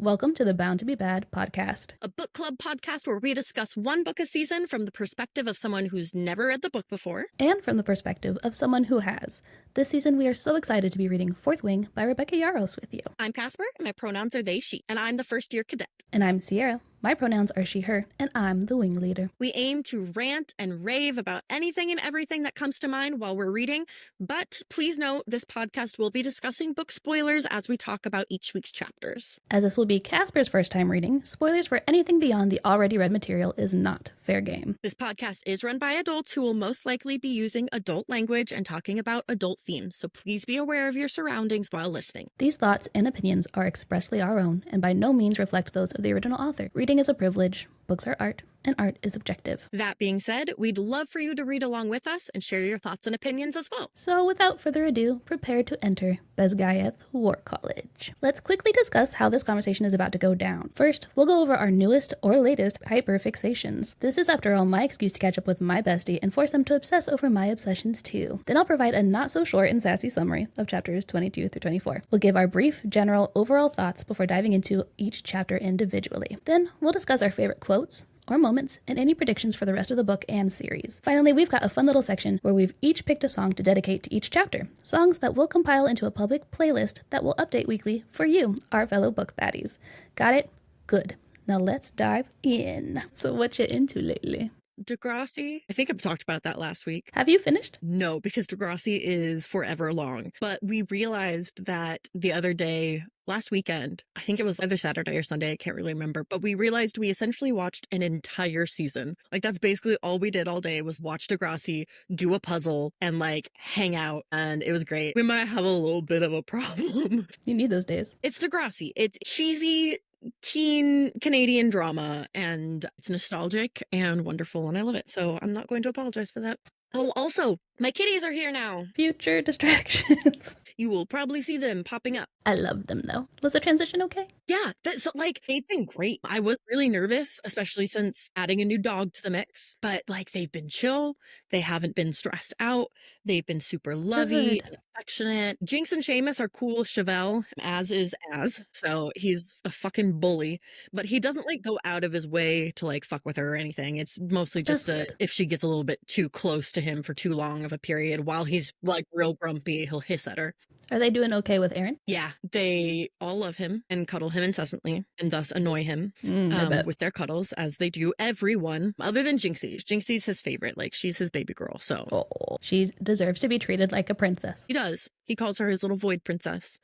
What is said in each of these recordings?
Welcome to the Bound to be Bad podcast, a book club podcast where we discuss one book a season from the perspective of someone who's never read the book before. and from the perspective of someone who has. This season, we are so excited to be reading Fourth Wing by Rebecca Yarros with you. I'm Casper, and my pronouns are they, she, and I'm the first year cadet. And I'm Cierra. My pronouns are she, her, and I'm the wing leader. We aim to rant and rave about anything and everything that comes to mind while we're reading, but please note this podcast will be discussing book spoilers as we talk about each week's chapters. As this will be Casper's first time reading, spoilers for anything beyond the already read material is not fair game. This podcast is run by adults who will most likely be using adult language and talking about adult themes, so please be aware of your surroundings while listening. These thoughts and opinions are expressly our own and by no means reflect those of the original author. Reading is a privilege, books are art, and art is objective. That being said, we'd love for you to read along with us and share your thoughts and opinions as well. So without further ado, prepare to enter Bezgaeth War College. Let's quickly discuss how this conversation is about to go down. First, we'll go over our newest or latest hyperfixations. This is, after all, my excuse to catch up with my bestie and force them to obsess over my obsessions too. Then I'll provide a not-so-short and sassy summary of chapters 22 through 24. We'll give our brief, general, overall thoughts before diving into each chapter individually. Then we'll discuss our favorite quotes, or moments, and any predictions for the rest of the book and series. Finally, we've got a fun little section where we've each picked a song to dedicate to each chapter. Songs that we'll compile into a public playlist that will update weekly for you, our fellow book baddies. Got it? Good. Now let's dive in. So what you into lately? Degrassi, I think I talked about that last week. Have you finished? No, because Degrassi is forever long. But we realized that the other day, last weekend, I think it was either Saturday or Sunday, I can't really remember, but we realized we essentially watched an entire season. Like, that's basically all we did all day was watch Degrassi, do a puzzle, and like hang out, and it was great. We might have a little bit of a problem. You need those days. It's Degrassi. It's cheesy teen Canadian drama, and it's nostalgic and wonderful, and I love it. So I'm not going to apologize for that. Oh, also, my kitties are here now. Future distractions. You will probably see them popping up. I love them though. Was the transition okay? Yeah, that's like, they've been great. I was really nervous, especially since adding a new dog to the mix, but like, they've been chill. They haven't been stressed out. They've been super lovey and affectionate. Jinx and Seamus are cool. Chevelle, as is Az. So he's a fucking bully, but he doesn't like go out of his way to like fuck with her or anything. It's mostly just if she gets a little bit too close to him for too long of a period while he's like real grumpy, he'll hiss at her. Are they doing okay with Aaron? Yeah, they all love him and cuddle him incessantly and thus annoy him with their cuddles, as they do everyone other than Jinxie. Jinxie's his favorite. Like, she's his baby girl. So she deserves to be treated like a princess. He does. He calls her his little void princess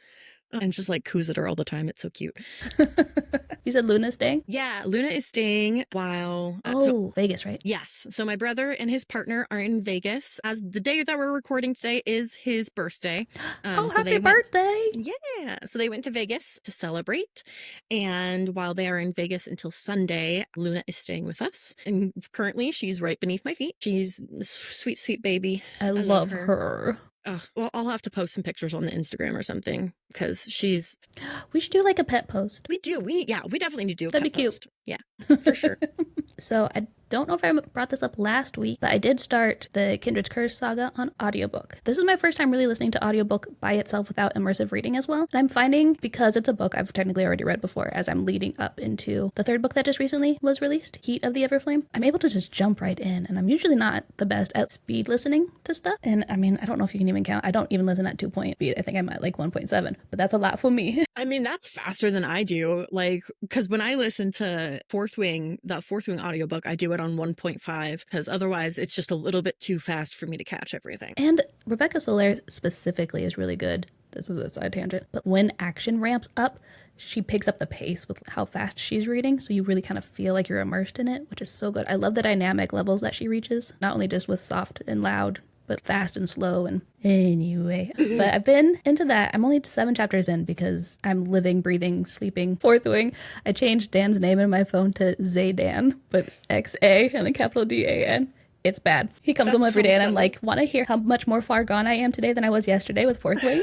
and just like coos at her all the time. It's so cute. You said Luna's staying? Yeah, Luna is staying while... Vegas, right? Yes. So my brother and his partner are in Vegas, as the day that we're recording today is his birthday. Happy birthday! Yeah. So they went to Vegas to celebrate. And while they are in Vegas until Sunday, Luna is staying with us. And currently she's right beneath my feet. She's a sweet, sweet baby. I love her. Well, I'll have to post some pictures on the Instagram or something, because she's... We should do like a pet post. We do. We definitely need to do a That'd pet be cute. post. Yeah, for sure. So I don't know if I brought this up last week, but I did start the Kindred's Curse saga on audiobook. This is my first time really listening to audiobook by itself without immersive reading as well. And I'm finding, because it's a book I've technically already read before, as I'm leading up into the third book that just recently was released, Heat of the Everflame, I'm able to just jump right in. And I'm usually not the best at speed listening to stuff. And I mean, I don't know if you can even count. I don't even listen at 2 point speed. I think I'm at like 1.7, but that's a lot for me. I mean, that's faster than I do. Like, because when I listen to Fourth Wing audiobook, I do it on 1.5, because otherwise it's just a little bit too fast for me to catch everything. And Rebecca Soler specifically is really good. This is a side tangent. But when action ramps up, she picks up the pace with how fast she's reading, so you really kind of feel like you're immersed in it, which is so good. I love the dynamic levels that she reaches, not only just with soft and loud, but fast and slow. And anyway, but I've been into that. I'm only 7 chapters in because I'm living, breathing, sleeping Fourth Wing. I changed Dan's name in my phone to Zaydan, but X-A and then capital D-A-N. It's bad. He comes home every day and I'm like, want to hear how much more far gone I am today than I was yesterday with Fourth Wing?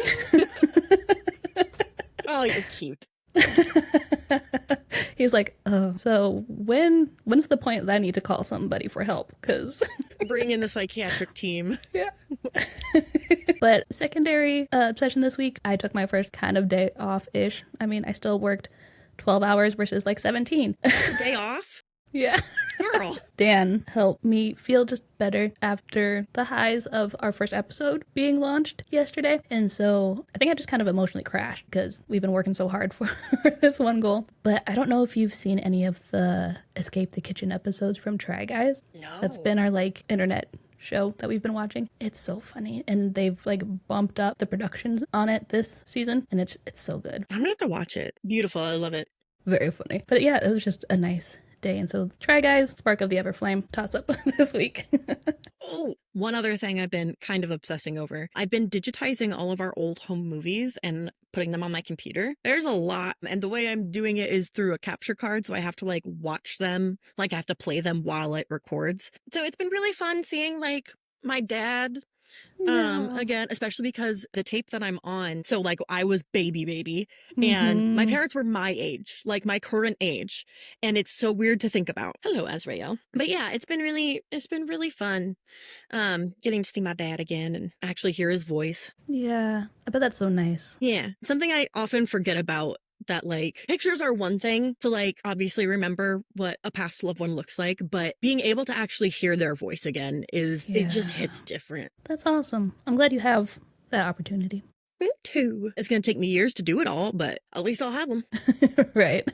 Oh, you're cute. He's like, oh, so when's the point that I need to call somebody for help? Because bring in the psychiatric team. Yeah. But secondary obsession this week, I took my first kind of day off-ish. I mean, I still worked 12 hours versus like 17. Day off? Yeah. Girl. Dan helped me feel just better after the highs of our first episode being launched yesterday. And so I think I just kind of emotionally crashed because we've been working so hard for this one goal. But I don't know if you've seen any of the Escape the Kitchen episodes from Try Guys. No. That's been our like internet show that we've been watching. It's so funny, and they've like bumped up the productions on it this season, and it's so good. I'm gonna have to watch it. Beautiful. I love it. Very funny. But yeah, it was just a nice day. And so Try Guys, Spark of the Everflame, toss up this week. Oh, one other thing I've been kind of obsessing over. I've been digitizing all of our old home movies and putting them on my computer. There's a lot, and the way I'm doing it is through a capture card, so I have to like watch them, like I have to play them while it records. So it's been really fun seeing like my dad again, especially because the tape that I'm on, so like I was baby and my parents were my age, like my current age, and it's so weird to think about. Hello, Azrael. But yeah, it's been really fun getting to see my dad again and actually hear his voice. Yeah, I bet that's so nice. Yeah, something I often forget about, that like pictures are one thing to like obviously remember what a past loved one looks like, but being able to actually hear their voice again is it just hits different. That's awesome. I'm glad you have that opportunity. Me too. It's gonna take me years to do it all, but at least I'll have them. Right.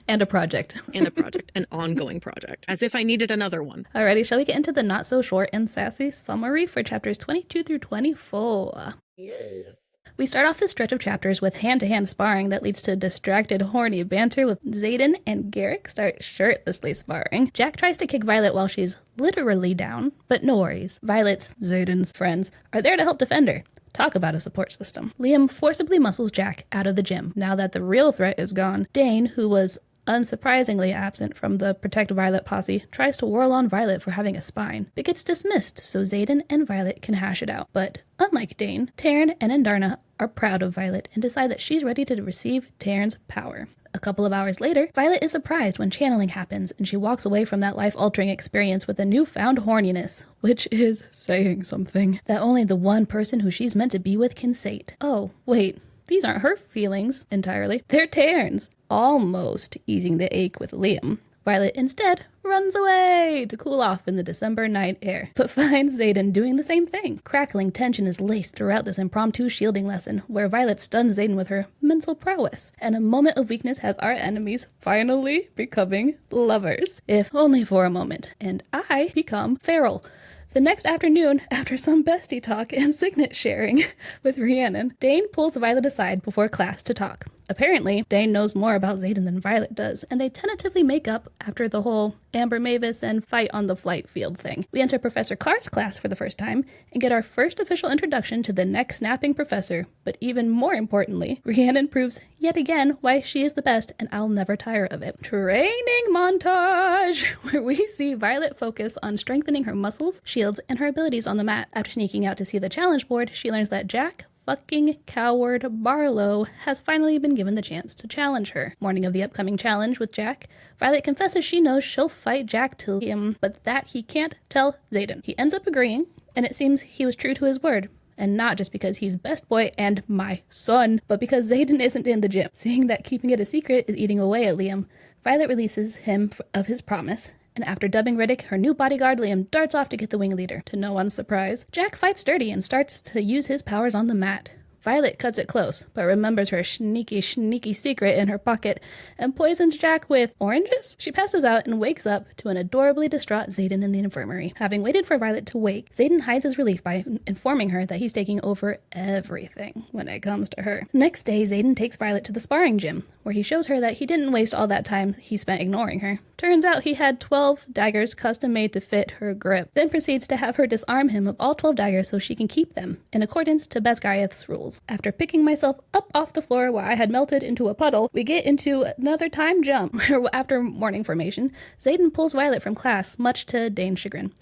And a project. An ongoing project, as if I needed another one. Alrighty, shall we get into the not so short and sassy summary for chapters 22 through 24? Yes. We start off this stretch of chapters with hand-to-hand sparring that leads to distracted, horny banter with Xaden and Garrick start shirtlessly sparring. Jack tries to kick Violet while she's literally down, but no worries. Violet's, Xaden's, friends are there to help defend her. Talk about a support system. Liam forcibly muscles Jack out of the gym. Now that the real threat is gone, Dane, who was unsurprisingly absent from the Protect Violet posse, tries to whirl on Violet for having a spine, but gets dismissed so Xaden and Violet can hash it out. But unlike Dane, Taryn and Andarna are proud of Violet and decide that she's ready to receive Taryn's power. A couple of hours later, Violet is surprised when channeling happens, and she walks away from that life-altering experience with a newfound horniness, which is saying something that only the one person who she's meant to be with can sate. Oh, wait, these aren't her feelings entirely. They're Taryn's. Almost easing the ache with Liam, Violet instead runs away to cool off in the December night air, but finds Xaden doing the same thing. Crackling tension is laced throughout this impromptu shielding lesson, where Violet stuns Xaden with her mental prowess, and a moment of weakness has our enemies finally becoming lovers, if only for a moment, and I become feral. The next afternoon, after some bestie talk and signet sharing with Rhiannon, Dane pulls Violet aside before class to talk. Apparently, Dane knows more about Xaden than Violet does, and they tentatively make up after the whole Amber Mavis and fight on the flight field thing. We enter Professor Clark's class for the first time and get our first official introduction to the neck-snapping professor, but even more importantly, Rhiannon proves yet again why she is the best, and I'll never tire of it. Training montage, where we see Violet focus on strengthening her muscles, shields, and her abilities on the mat. After sneaking out to see the challenge board, she learns that Jack fucking coward Barlow has finally been given the chance to challenge her. Morning of the upcoming challenge with Jack, Violet confesses she knows she'll fight Jack till him, but that he can't tell Xaden. He ends up agreeing, and it seems he was true to his word. And not just because he's best boy and my son, but because Xaden isn't in the gym. Seeing that keeping it a secret is eating away at Liam, Violet releases him of his promise, and after dubbing Riddick her new bodyguard, Liam darts off to get the wing leader. To no one's surprise, Jack fights dirty and starts to use his powers on the mat. Violet cuts it close, but remembers her sneaky secret in her pocket and poisons Jack with oranges? She passes out and wakes up to an adorably distraught Xaden in the infirmary. Having waited for Violet to wake, Xaden hides his relief by informing her that he's taking over everything when it comes to her. Next day, Xaden takes Violet to the sparring gym, where he shows her that he didn't waste all that time he spent ignoring her. Turns out he had 12 daggers custom made to fit her grip, then proceeds to have her disarm him of all 12 daggers so she can keep them, in accordance to Besgaiath's rules. After picking myself up off the floor where I had melted into a puddle, we get into another time jump, where after morning formation, Xaden pulls Violet from class, much to Dane's chagrin.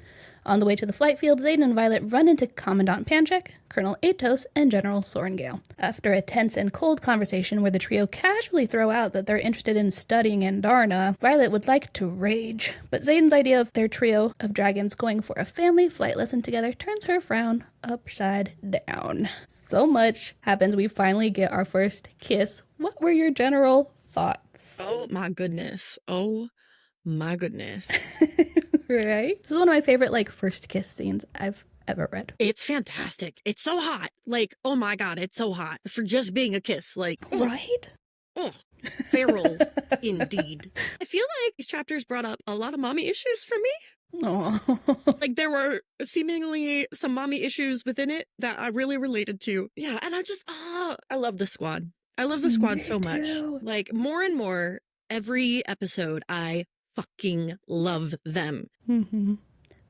On the way to the flight field, Xaden and Violet run into Commandant Panchek, Colonel Atos, and General Sorengale. After a tense and cold conversation where the trio casually throw out that they're interested in studying Andarna, Violet would like to rage. But Xaden's idea of their trio of dragons going for a family flight lesson together turns her frown upside down. So much happens, we finally get our first kiss. What were your general thoughts? Oh my goodness. Oh my goodness. Right? This is one of my favorite, like, first kiss scenes I've ever read. It's fantastic. It's so hot. Like, oh my God, it's so hot for just being a kiss. Like, oh, Right? oh, feral indeed. I feel like these chapters brought up a lot of mommy issues for me. Oh. Like, there were seemingly some mommy issues within it that I really related to. Yeah, and I love the squad. I love the squad Me so much. too. Like, more and more, every episode, I fucking love them. Mm-hmm.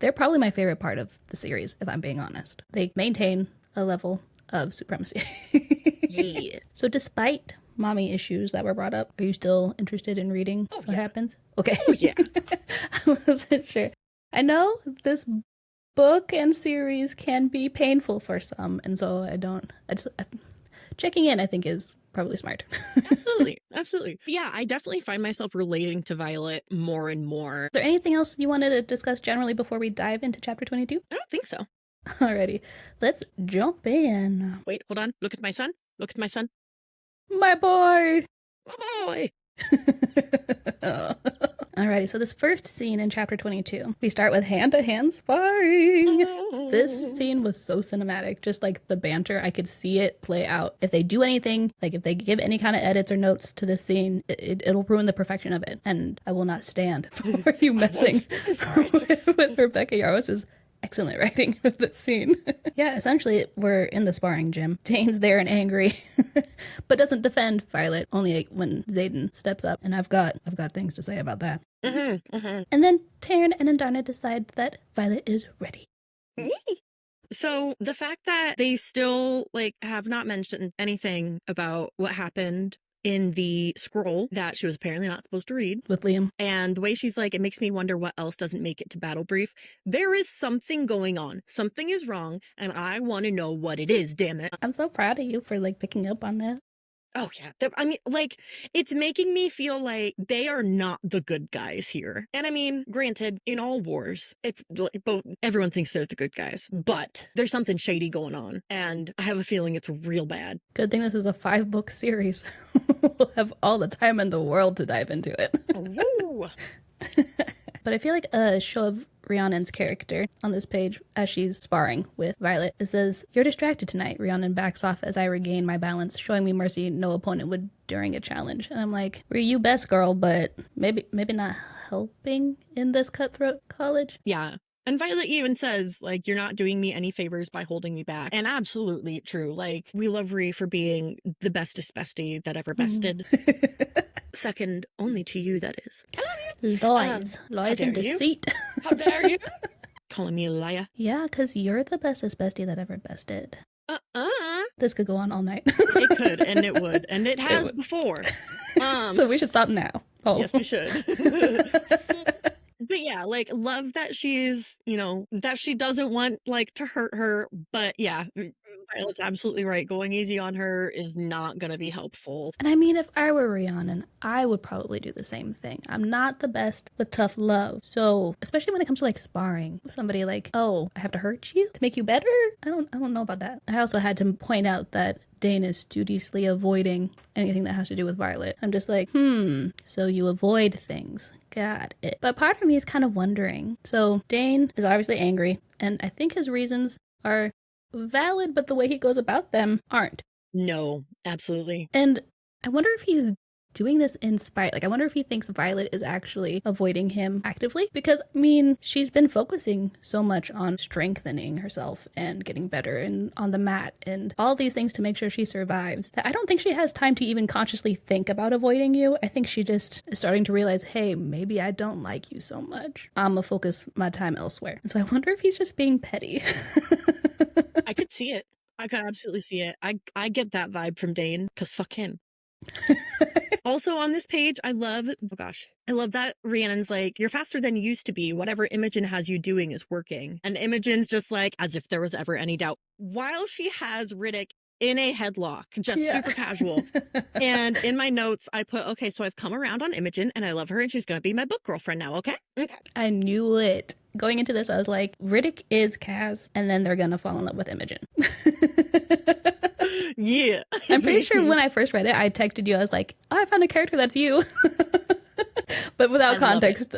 They're probably my favorite part of the series, if I'm being honest. They maintain a level of supremacy. Yeah. So despite mommy issues that were brought up, are you still interested in reading what happens? Okay. Oh, yeah. I wasn't sure. I know this book and series can be painful for some, and so checking in, I think, is probably smart. Absolutely. Absolutely. Yeah, I definitely find myself relating to Violet more and more. Is there anything else you wanted to discuss generally before we dive into chapter 22? I don't think so. Alrighty, let's jump in. Wait, hold on. Look at my son. Look at my son. My boy! My boy. Alrighty, so this first scene in chapter 22, we start with hand-to-hand sparring. This scene was so cinematic, just like the banter, I could see it play out. If they do anything, like if they give any kind of edits or notes to this scene, it'll ruin the perfection of it, and I will not stand for you messing with Rebecca Yarros' excellent writing of this scene. Yeah, essentially, we're in the sparring gym. Dane's there and angry, but doesn't defend Violet, only when Xaden steps up, and I've got things to say about that. And then Taryn and Andarna decide that Violet is ready. So the fact that they still have not mentioned anything about what happened in the scroll that she was apparently not supposed to read With Liam. And the way she's like, it makes me wonder what else doesn't make it to battle brief. There is something going on. Something is wrong, and I want to know what it is, damn it. I'm so proud of you for picking up on that. Oh, yeah. I mean, it's making me feel like they are not the good guys here. And I mean, granted, in all wars, everyone thinks they're the good guys, but there's something shady going on. And I have a feeling it's real bad. Good thing this is a 5-book series. We'll have all the time in the world to dive into it. Ooh. But I feel like a show of Rhiannon's character on this page as she's sparring with Violet. It says, "You're distracted tonight." Rhiannon backs off as I regain my balance, showing me mercy no opponent would during a challenge. And I'm like, you best, girl, but maybe not helping in this cutthroat college. Yeah. And Violet even says, you're not doing me any favors by holding me back. And absolutely true. We love Rhi for being the bestest bestie that ever bested. Second only to you, that is. I love you. Lies and deceit. How dare you? Calling me a liar. Yeah, because you're the bestest bestie that ever bested. This could go on all night. It could, and it would. And it has before. So we should stop now. Oh. Yes, we should. But yeah, love that she's, that she doesn't want, to hurt her. But yeah, Violet's absolutely right. Going easy on her is not going to be helpful. And I mean, if I were Rhiannon, I would probably do the same thing. I'm not the best with tough love. So, especially when it comes to sparring, somebody oh, I have to hurt you to make you better? I don't know about that. I also had to point out that Dane is studiously avoiding anything that has to do with Violet. I'm just so you avoid things. Got it. But part of me is kind of wondering. So Dane is obviously angry, and I think his reasons are valid, but the way he goes about them aren't. No, absolutely. And I wonder if he's doing this in spite. I wonder if he thinks Violet is actually avoiding him actively. Because, I mean, she's been focusing so much on strengthening herself and getting better and on the mat and all these things to make sure she survives. That I don't think she has time to even consciously think about avoiding you. I think she just is starting to realize, hey, maybe I don't like you so much. I'm gonna focus my time elsewhere. And so I wonder if he's just being petty. I could see it. I could absolutely see it. I get that vibe from Dane, because fuck him. Also on this page, I love that Rhiannon's you're faster than you used to be. Whatever Imogen has you doing is working. And Imogen's just as if there was ever any doubt. While she has Riddick in a headlock, just super casual. And in my notes, I put, okay, so I've come around on Imogen and I love her and she's going to be my book girlfriend now, okay? I knew it. Going into this, I was like, Riddick is Kaz, and then they're going to fall in love with Imogen. Yeah. I'm pretty sure when I first read it, I texted you. I was like, oh, I found a character that's you. But without context.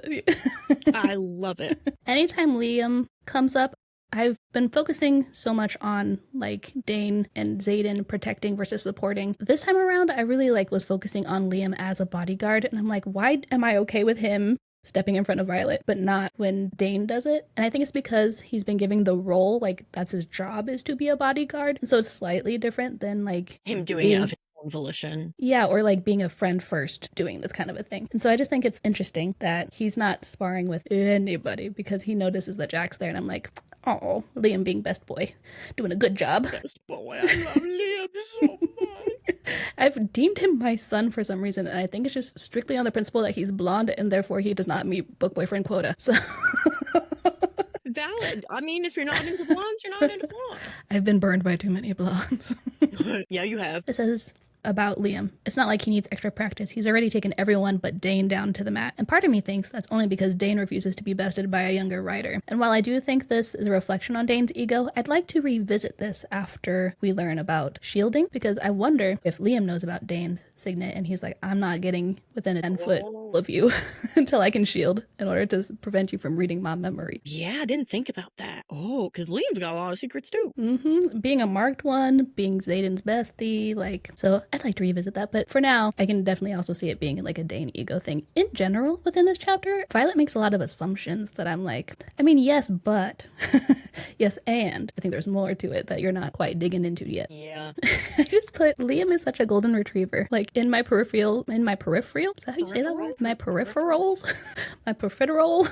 I love it. Anytime Liam comes up, I've been focusing so much on like Dane and Xaden protecting versus supporting. This time around, I really was focusing on Liam as a bodyguard, and I'm like, why am I okay with him stepping in front of Violet, but not when Dane does it? And I think it's because he's been given the role, that's his job, is to be a bodyguard. And so it's slightly different than him doing it of his own volition. Yeah, or being a friend first doing this kind of a thing. And so I just think it's interesting that he's not sparring with anybody because he notices that Jack's there, and I'm like, oh, Liam being best boy, doing a good job. Best boy, I love Liam so much. I've deemed him my son for some reason, and I think it's just strictly on the principle that he's blonde and therefore he does not meet book boyfriend quota. So valid. I mean, if you're not into blondes, you're not into blondes. I've been burned by too many blondes. Yeah, you have. It says about Liam, it's not like he needs extra practice. He's already taken everyone but Dane down to the mat. And part of me thinks that's only because Dane refuses to be bested by a younger writer. And while I do think this is a reflection on Dane's ego, I'd like to revisit this after we learn about shielding, because I wonder if Liam knows about Dane's signet and he's like, I'm not getting within a 10-foot of you until I can shield in order to prevent you from reading my memory. Yeah, I didn't think about that. Oh, because Liam's got a lot of secrets too. Being a marked one, being Xaden's bestie, so I'd like to revisit that, but for now, I can definitely also see it being a Dane ego thing. In general, within this chapter, Violet makes a lot of assumptions that I'm like, I mean, yes, but, yes, and I think there's more to it that you're not quite digging into yet. Yeah. I just put, Liam is such a golden retriever. In my peripheral, is that how you say that word? My peripherals? My peripheral?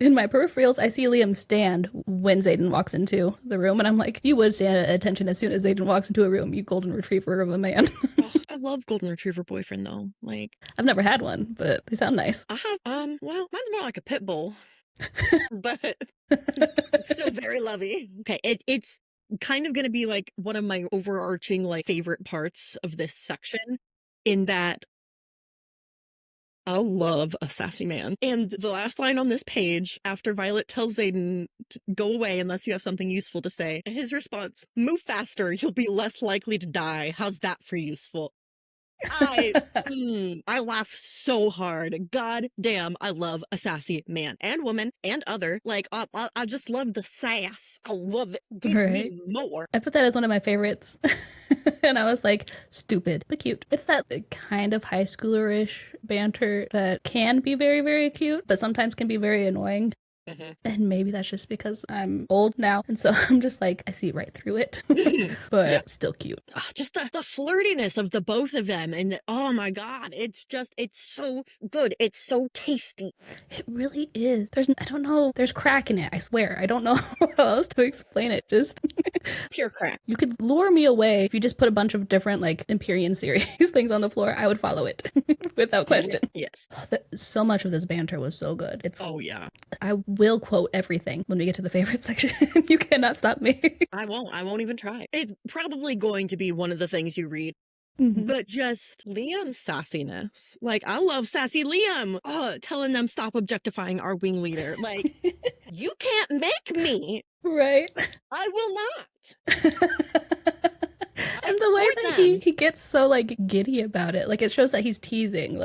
In my peripherals, I see Liam stand when Xaden walks into the room, and I'm like, you would stand at attention as soon as Xaden walks into a room, you golden retriever of a man. Oh, I love golden retriever boyfriend, though. I've never had one, but they sound nice. I have, well, mine's more like a pit bull, but still very lovey. Okay, it's kind of going to be one of my overarching favorite parts of this section, in that I love a sassy man. And the last line on this page, after Violet tells Xaden to go away unless you have something useful to say, his response, move faster, you'll be less likely to die. How's that for useful? I laugh so hard. God damn, I love a sassy man and woman and other. I just love the sass. I love it. Give me more. I put that as one of my favorites. And I was like, stupid, but cute. It's that kind of high schoolerish banter that can be very, very cute, but sometimes can be very annoying. And maybe that's just because I'm old now, and so I'm just I see right through it. But still cute. Just the flirtiness of the both of them, and oh my god, it's so good. It's so tasty. It really is. I don't know, there's crack in it, I swear. I don't know how else to explain it. Just pure crack. You could lure me away if you just put a bunch of different Empyrean series things on the floor. I would follow it without question. Yes. So much of this banter was so good. Oh yeah. I will quote everything when we get to the favorite section. You cannot stop me. I won't even try. It's probably going to be one of the things you read. But just Liam's sassiness. I love sassy Liam. Telling them stop objectifying our wing leader. You can't make me. Right. I will not. And the way that he gets so giddy about it, it shows that he's teasing.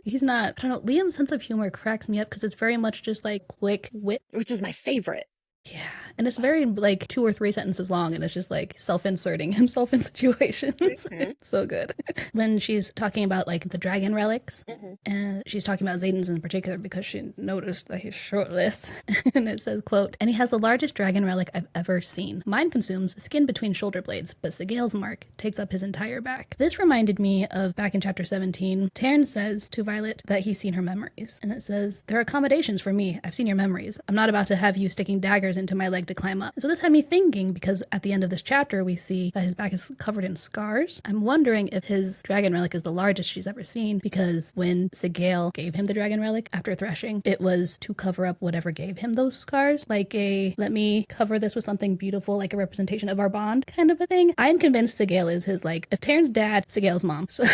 He's not, I don't know, Liam's sense of humor cracks me up because it's very much just quick wit. Which is my favorite. Yeah, and it's very 2 or 3 sentences long, and it's just self-inserting himself in situations. So good. When she's talking about the dragon relics, and she's talking about Xaden's in particular because she noticed that he's shirtless, and it says, quote, and he has the largest dragon relic I've ever seen. Mine consumes skin between shoulder blades, but Sigale's mark takes up his entire back. This reminded me of back in chapter 17, Taryn says to Violet that he's seen her memories, and it says, there are accommodations for me. I've seen your memories. I'm not about to have you sticking daggers into my leg to climb up. So this had me thinking, because at the end of this chapter we see that his back is covered in scars. I'm wondering if his dragon relic is the largest she's ever seen, because when Sigale gave him the dragon relic after threshing, it was to cover up whatever gave him those scars, let me cover this with something beautiful, a representation of our bond kind of a thing. I'm convinced Sigale is his if Taryn's dad, Sigale's mom. So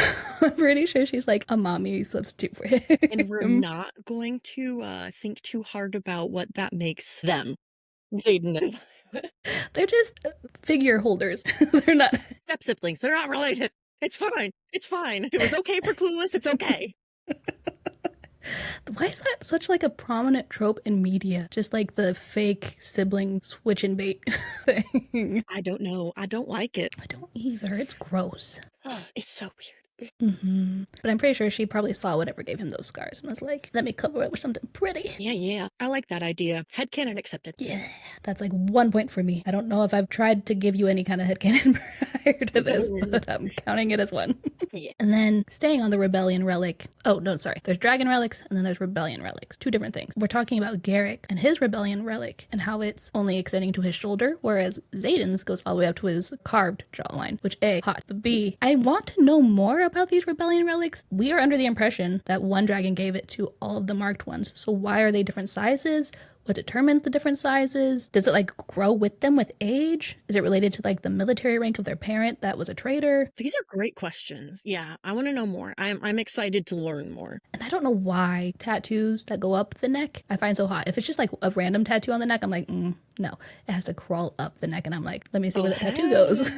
I'm pretty sure she's a mommy substitute for him. And we're not going to think too hard about what that makes them. Xaden and They're just figure holders. They're not. Step siblings. They're not related. It's fine. It's fine. It was okay for Clueless. It's okay. Why is that such like a prominent trope in media? Just like the fake sibling switch and bait thing. I don't know. I don't like it. I don't either. It's gross. It's so weird. But I'm pretty sure she probably saw whatever gave him those scars and was like, let me cover it with something pretty. Yeah. I like that idea. Headcanon accepted. Yeah, that's like 1 point for me. I don't know if I've tried to give you any kind of headcanon prior to this, but I'm counting it as 1. Yeah. And then staying on the rebellion relic. Oh, no, sorry. There's dragon relics and then there's rebellion relics. 2 different things. We're talking about Garrick and his rebellion relic and how it's only extending to his shoulder, whereas Xaden's goes all the way up to his carved jawline, which A, hot, but B, I want to know more about these rebellion relics. We are under the impression that one dragon gave it to all of the marked ones. So why are they different sizes? What determines the different sizes? Does it like grow with them with age? Is it related to like the military rank of their parent that was a traitor? These are great questions. Yeah, I want to know more. I'm excited to learn more. And I don't know why tattoos that go up the neck I find so hot. If it's just like a random tattoo on the neck, I'm like, no. It has to crawl up the neck and I'm like, let me see where the tattoo goes.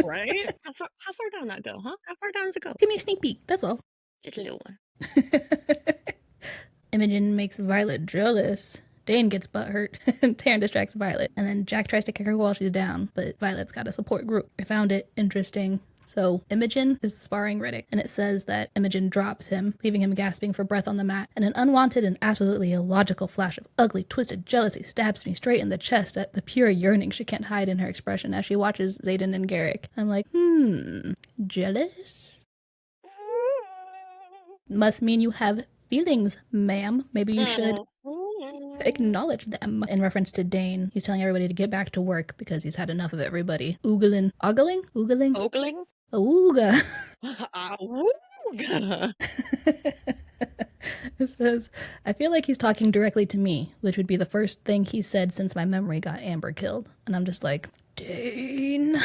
Right? How far down that go, huh? How far down does it go? Give me a sneak peek, that's all. Just a little one. Imogen makes Violet jealous. Dane gets butthurt, and Taryn distracts Violet. And then Jack tries to kick her while she's down, but Violet's got a support group. I found it interesting. So Imogen is sparring Riddick, and it says that Imogen drops him, leaving him gasping for breath on the mat. And an unwanted and absolutely illogical flash of ugly, twisted jealousy stabs me straight in the chest at the pure yearning she can't hide in her expression as she watches Xaden and Garrick. I'm like, jealous? Must mean you have feelings, ma'am. Maybe you should acknowledge them. In reference to Dane, he's telling everybody to get back to work because he's had enough of everybody. Ogling. Ogling? Ooga. Ooga. It says, I feel like he's talking directly to me, which would be the first thing he said since my memory got Amber killed. And I'm just like, Dane.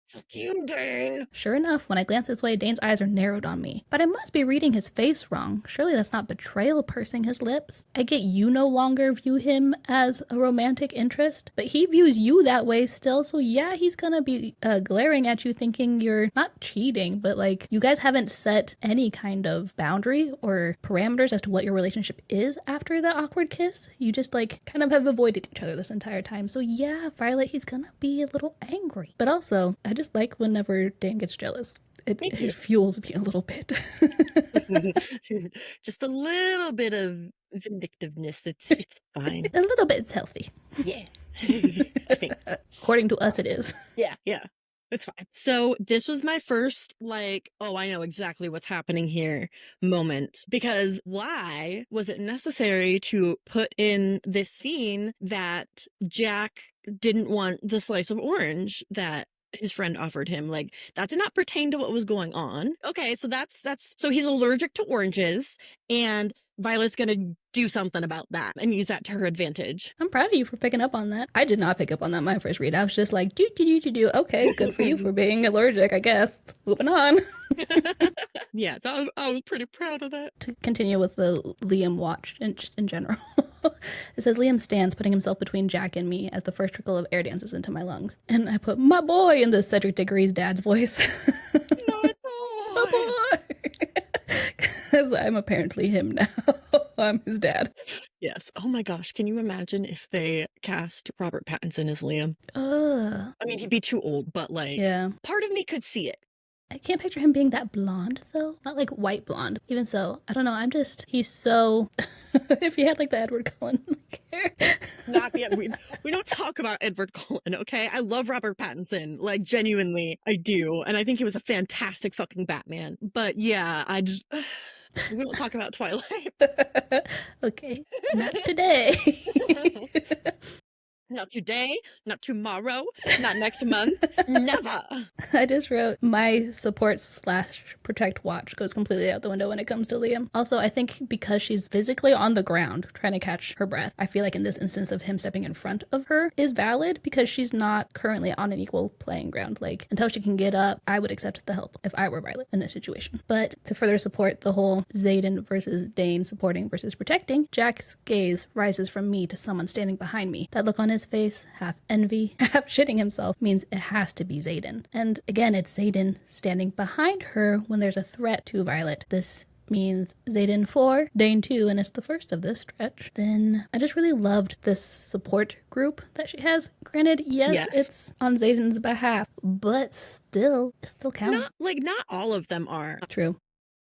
Fuck you, Dane. Sure enough, when I glance this way, Dane's eyes are narrowed on me. But I must be reading his face wrong. Surely that's not betrayal pursing his lips. I get you no longer view him as a romantic interest, but he views you that way still. So yeah, he's gonna be glaring at you thinking you're not cheating, but like you guys haven't set any kind of boundary or parameters as to what your relationship is after the awkward kiss. You just like kind of have avoided each other this entire time. So yeah, Violet, he's gonna be a little angry. But also, I just like whenever Dane gets jealous. It fuels me a little bit. Just a little bit of vindictiveness. It's fine. A little bit, it's healthy. Yeah. I think. According to us, it is. Yeah. It's fine. So this was my first, like, oh, I know exactly what's happening here moment. Because why was it necessary to put in this scene that Jack didn't want the slice of orange that his friend offered him? Like, that did not pertain to what was going on. Okay, so that's so he's allergic to oranges, and Violet's gonna do something about that and use that to her advantage. I'm proud of you for picking up on that. I did not pick up on that my first read. I was just like, do. Okay, good for you for being allergic, I guess. Moving on. Yeah, so I was pretty proud of that. To continue with the Liam watch, and just in general. It says, Liam stands, putting himself between Jack and me as the first trickle of air dances into my lungs. And I put, my boy, in the Cedric Diggory's dad's voice. My boy! Because I'm apparently him now. I'm his dad. Yes. Oh my gosh. Can you imagine if they cast Robert Pattinson as Liam? I mean, he'd be too old, but like, yeah. Part of me could see it. I can't picture him being that blonde, though. Not like white blonde. Even so, I don't know. He's so... If he had like the Edward Cullen hair. Not yet. We don't talk about Edward Cullen, okay? I love Robert Pattinson. Like, genuinely, I do. And I think he was a fantastic fucking Batman. But yeah, I just... We don't talk about Twilight. Okay. Not today. Not today, not tomorrow, not next month, never. I just wrote, my support/protect watch goes completely out the window when it comes to Liam. Also, I think because she's physically on the ground trying to catch her breath, I feel like in this instance of him stepping in front of her is valid because she's not currently on an equal playing ground. Like, until she can get up, I would accept the help if I were Violet in this situation. But to further support the whole Xaden versus Dane supporting versus protecting, Jack's gaze rises from me to someone standing behind me. That look on his his face, half envy, half shitting himself, means it has to be Xaden. And again, it's Xaden standing behind her when there's a threat to Violet. This means Xaden 4, Dane 2, and it's the first of this stretch. Then I just really loved this support group that she has. Granted, yes. It's on Xaden's behalf, but still, it still counts. Not all of them are. True.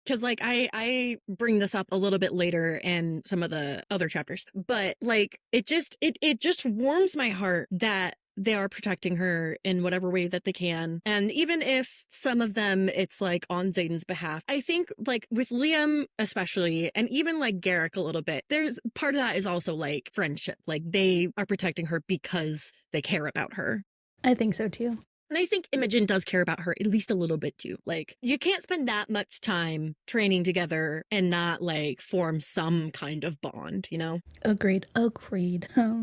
Because, like, I bring this up a little bit later in some of the other chapters, but, like, it just warms my heart that they are protecting her in whatever way that they can. And even if some of them, it's, like, on Xaden's behalf, I think, like, with Liam especially, and even, like, Garrick a little bit, there's part of that is also, like, friendship. Like, they are protecting her because they care about her. I think so, too. And I think Imogen does care about her at least a little bit too. Like, you can't spend that much time training together and not, like, form some kind of bond, you know? Agreed.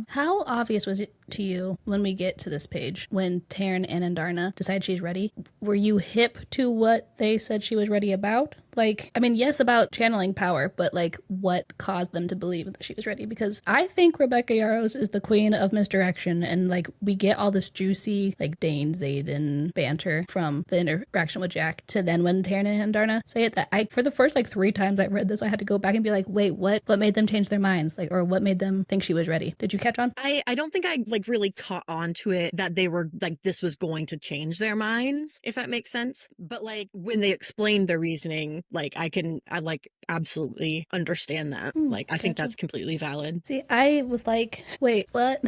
How obvious was it to you when we get to this page, when Taryn and Andarna decide she's ready? Were you hip to what they said she was ready about? Like, I mean, yes, about channeling power, but, like, what caused them to believe that she was ready? Because I think Rebecca Yarros is the queen of misdirection, and, like, we get all this juicy, like, Dane, Xaden banter from the interaction with Jack to then when Taryn and Andarna say it, that for the first, like, 3 times I read this, I had to go back and be like, wait, what made them change their minds? Like, or what made them think she was ready? Did you catch on? I don't think I, like, really caught on to it that they were, like, this was going to change their minds, if that makes sense. But, like, when they explained their reasoning, like, I absolutely understand that. I think that's completely valid. See, I was like, wait, what?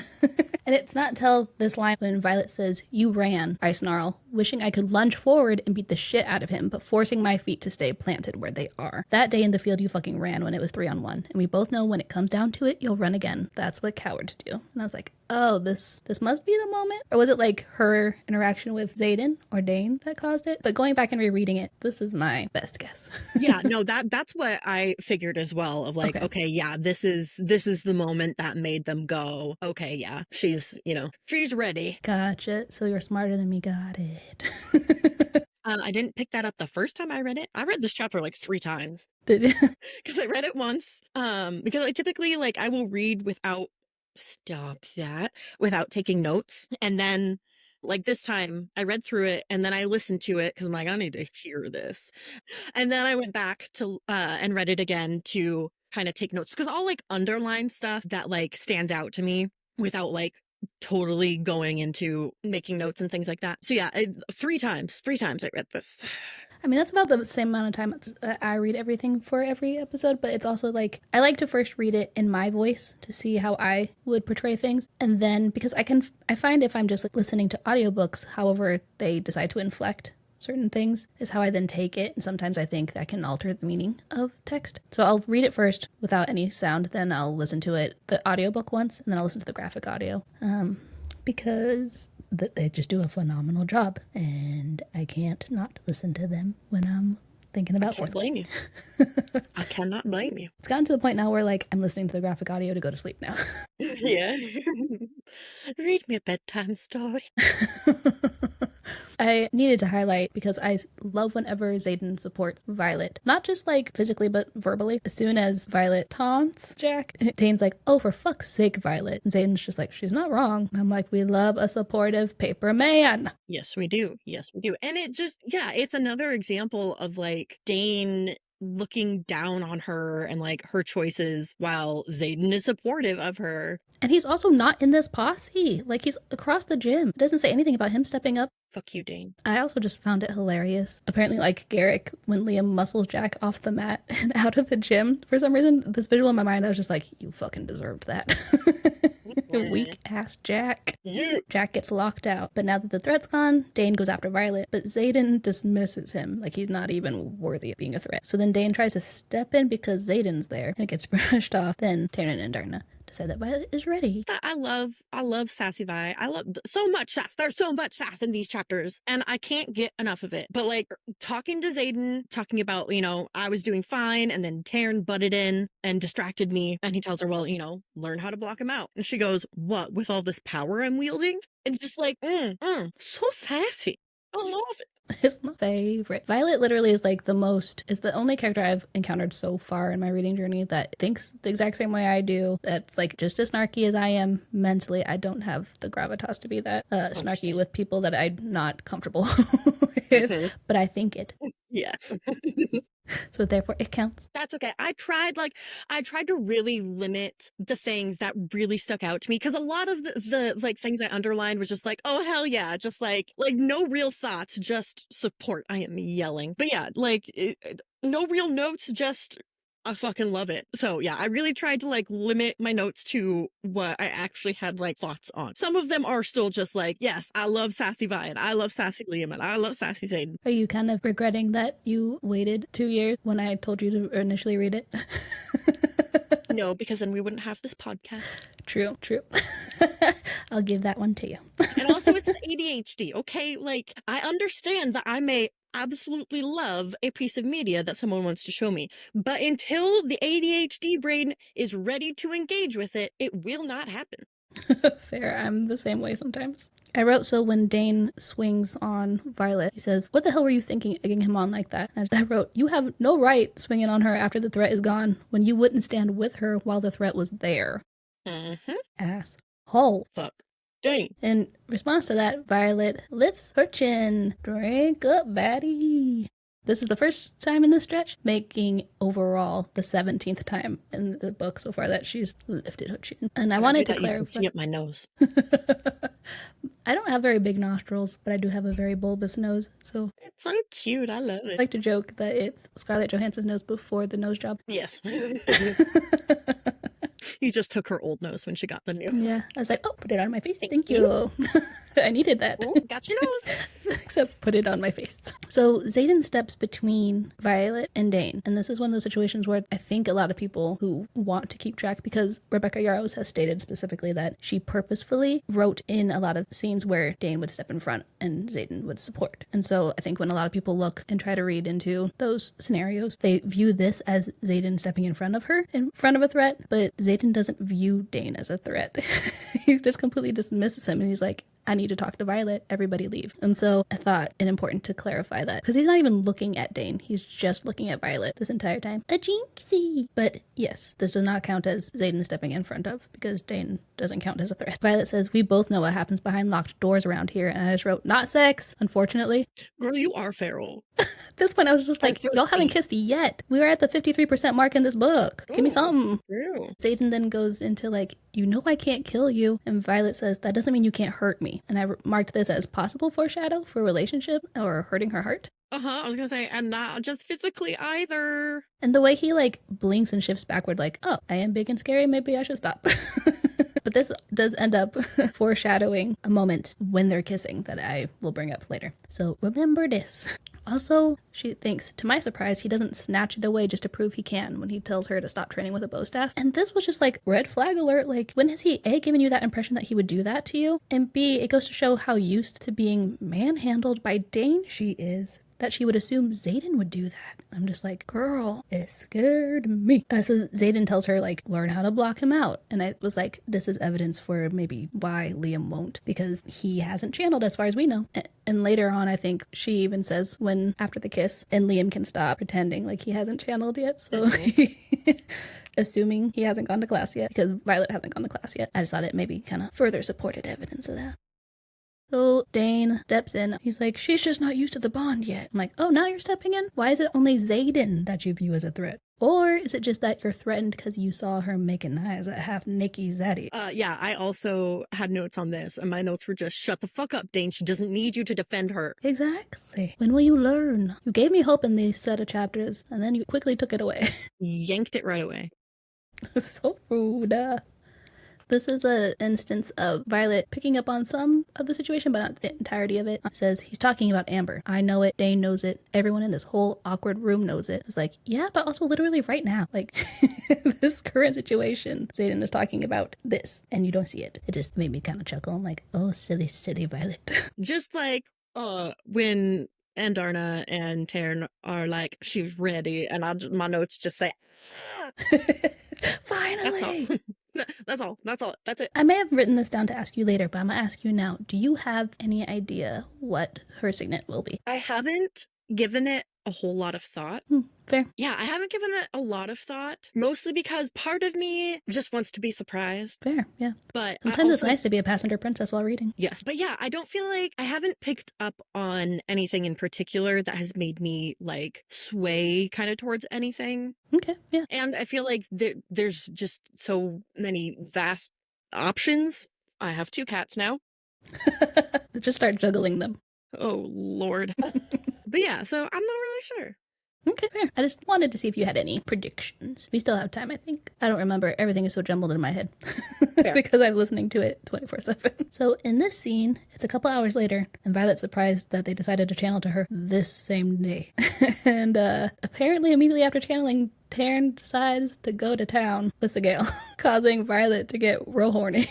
And it's not until this line when Violet says, "You ran," I snarl, wishing I could lunge forward and beat the shit out of him, but forcing my feet to stay planted where they are. That day in the field you fucking ran when it was 3-on-1, and we both know when it comes down to it, you'll run again. That's what cowards do. And I was like, oh, this must be the moment? Or was it like her interaction with Xaden or Dane that caused it? But going back and rereading it, this is my best guess. Yeah, no, that's what I figured as well, of like, okay, yeah, this is the moment that made them go, okay, yeah, she's ready. Gotcha. So you're smarter than me. Got it. I didn't pick that up the first time I read it. I read this chapter like 3 times. Did you? Because I read it once. Because I typically, like, I will read without taking notes. And then, like, this time I read through it and then I listened to it because I'm like, I need to hear this. And then I went back to and read it again to kind of take notes, because I'll, like, underline stuff that, like, stands out to me without, like, totally going into making notes and things like that. So yeah, 3 times I read this. I mean, that's about the same amount of time I read everything for every episode, but it's also like, I like to first read it in my voice to see how I would portray things. And then, because I find if I'm just like listening to audiobooks, however they decide to inflect certain things is how I then take it. And sometimes I think that can alter the meaning of text. So I'll read it first without any sound, then I'll listen to it, the audiobook once, and then I'll listen to the graphic audio. Because they just do a phenomenal job, and I can't not listen to them when I'm thinking about fourth. Blame you. I cannot blame you. It's gotten to the point now where, like, I'm listening to the graphic audio to go to sleep now. Yeah. Read me a bedtime story. I needed to highlight because I love whenever Xaden supports Violet. Not just, like, physically, but verbally. As soon as Violet taunts Jack, Dane's like, oh, for fuck's sake, Violet. And Xaden's just like, she's not wrong. I'm like, we love a supportive paper man. Yes, we do. Yes, we do. And it just, yeah, it's another example of, like, Dane looking down on her and, like, her choices while Xaden is supportive of her. And he's also not in this posse. Like, he's across the gym. It doesn't say anything about him stepping up. Fuck you, Dane. I also just found it hilarious. Apparently, like Garrick, when Liam muscles Jack off the mat and out of the gym, for some reason, this visual in my mind, I was just like, you fucking deserved that. Weak ass Jack. Yeah. Jack gets locked out. But now that the threat's gone, Dane goes after Violet. But Xaden dismisses him. Like, he's not even worthy of being a threat. So then Dane tries to step in because Xaden's there. And it gets brushed off. Then Taryn and Darna decide that Violet is ready. I love sassy Vi. I love so much sass. There's so much sass in these chapters. And I can't get enough of it. But, like, talking to Xaden, talking about, I was doing fine. And then Taryn butted in and distracted me. And he tells her, well, learn how to block him out. And she goes, what, with all this power I'm wielding? And just like, so sassy. I love it. It's my favorite. Violet literally is like is the only character I've encountered so far in my reading journey that thinks the exact same way I do. That's like just as snarky as I am mentally. I don't have the gravitas to be that snarky with people that I'm not comfortable with, but I think it. Yes. So therefore it counts. That's okay. I tried to really limit the things that really stuck out to me, because a lot of the like things I underlined was just like, oh hell yeah, just like no real thoughts, just support. I am yelling. But yeah, no real notes, just I fucking love it. So yeah, I really tried to like limit my notes to what I actually had like thoughts on. Some of them are still just like, yes, I love sassy Violet, I love sassy Liam, and I love sassy Zayden. Are you kind of regretting that you waited 2 years when I told you to initially read it? No, because then we wouldn't have this podcast. True. I'll give that one to you. And also it's the ADHD, okay? Like, I understand that I may absolutely love a piece of media that someone wants to show me, but until the ADHD brain is ready to engage with it, it will not happen. Fair, I'm the same way sometimes. I wrote, so when Dane swings on Violet, he says, what the hell were you thinking, egging him on like that? And I wrote, you have no right swinging on her after the threat is gone when you wouldn't stand with her while the threat was there. Asshole. Fuck. Dane. In response to that, Violet lifts her chin. Drink up, baddie. This is the first time in this stretch, making overall the 17th time in the book so far that she's lifted her chin. And I wanted to clarify. You can see up my nose. I don't have very big nostrils, but I do have a very bulbous nose, so... It's so cute, I love it. I like to joke that it's Scarlett Johansson's nose before the nose job. Yes. You just took her old nose when she got the new. Yeah, I was like, oh, put it on my face. Thank you. I needed that. Ooh, got your nose. Except put it on my face. So Zayden steps between Violet and Dane. And this is one of those situations where I think a lot of people who want to keep track, because Rebecca Yarros has stated specifically that she purposefully wrote in a lot of scenes where Dane would step in front and Zayden would support. And so I think when a lot of people look and try to read into those scenarios, they view this as Zayden stepping in front of her, in front of a threat, but Zayden doesn't view Dane as a threat. He just completely dismisses him and he's like, I need to talk to Violet, everybody leave. And so I thought it important to clarify that, because he's not even looking at Dane, he's just looking at Violet this entire time. A jinxie! But yes, this does not count as Zayden stepping in front of, because Dane doesn't count as a threat. Violet says, we both know what happens behind locked doors around here, and I just wrote, not sex, unfortunately. Girl, you are feral. At this point I was just like, y'all haven't kissed yet. We are at the 53% mark in this book. Give me something. Zayden then goes into like, you know I can't kill you. And Violet says, that doesn't mean you can't hurt me. And I marked this as possible foreshadow for a relationship or hurting her heart. I was gonna say, and not just physically either. And the way he like blinks and shifts backward like, oh, I am big and scary, maybe I should stop. But this does end up foreshadowing a moment when they're kissing that I will bring up later. So remember this. Also, she thinks, to my surprise, he doesn't snatch it away just to prove he can when he tells her to stop training with a bow staff. And this was just like, red flag alert. Like, when has he, A, given you that impression that he would do that to you? And B, it goes to show how used to being manhandled by Dane she is, that she would assume Zayden would do that. I'm just like, girl, it scared me. So Zayden tells her, like, learn how to block him out. And I was like, this is evidence for maybe why Liam won't, because he hasn't channeled as far as we know. And later on, I think she even says when, after the kiss, and Liam can stop pretending like he hasn't channeled yet. So assuming he hasn't gone to class yet, because Violet hasn't gone to class yet. I just thought it maybe kind of further supported evidence of that. So Dane steps in. He's like, she's just not used to the bond yet. I'm like, oh, now you're stepping in? Why is it only Zayden that you view as a threat? Or is it just that you're threatened because you saw her making eyes at half Nikki Zaddy? Yeah, I also had notes on this, and my notes were just, shut the fuck up, Dane. She doesn't need you to defend her. Exactly. When will you learn? You gave me hope in these set of chapters, and then you quickly took it away. Yanked it right away. So rude. This is an instance of Violet picking up on some of the situation, but not the entirety of it. It says, he's talking about Amber. I know it. Dane knows it. Everyone in this whole awkward room knows it. It's like, yeah, but also literally right now. Like, this current situation, Zayden is talking about this, and you don't see it. It just made me kind of chuckle. I'm like, oh, silly, silly Violet. Just like when Andarna and Taryn are like, she's ready, and my notes just say, finally. That's all. That's it. I may have written this down to ask you later, but I'm gonna ask you now. Do you have any idea what her signet will be? I haven't given it a whole lot of thought. Fair. Yeah, I haven't given it a lot of thought, mostly because part of me just wants to be surprised. Fair, yeah. But sometimes it's nice to be a passenger princess while reading. Yes, but yeah, I don't feel like I haven't picked up on anything in particular that has made me like sway kind of towards anything. Okay, yeah. And I feel like there's just so many vast options. I have 2 cats now. Just start juggling them. Oh, Lord. But yeah, so I'm not really sure. Okay, fair. I just wanted to see if you had any predictions. We still have time, I think. I don't remember. Everything is so jumbled in my head because I'm listening to it 24/7. So in this scene, it's a couple hours later, and Violet's surprised that they decided to channel to her this same day. And apparently immediately after channeling, Taryn decides to go to town with Sigale, causing Violet to get real horny.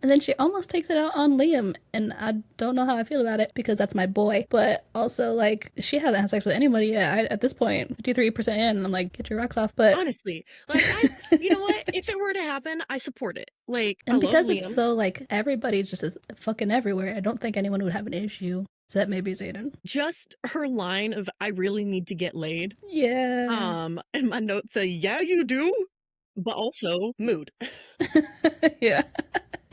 And then she almost takes it out on Liam, and I don't know how I feel about it because that's my boy. But also, like, she hasn't had sex with anybody yet. at this point, 53% in, and I'm like, get your rocks off. But honestly, like, you know what? If it were to happen, I support it. Like, and I because love it's Liam. so like everybody just is fucking everywhere, I don't think anyone would have an issue. Except maybe Xaden. Just her line of "I really need to get laid." Yeah. And my notes say, "Yeah, you do," but also mood. Yeah.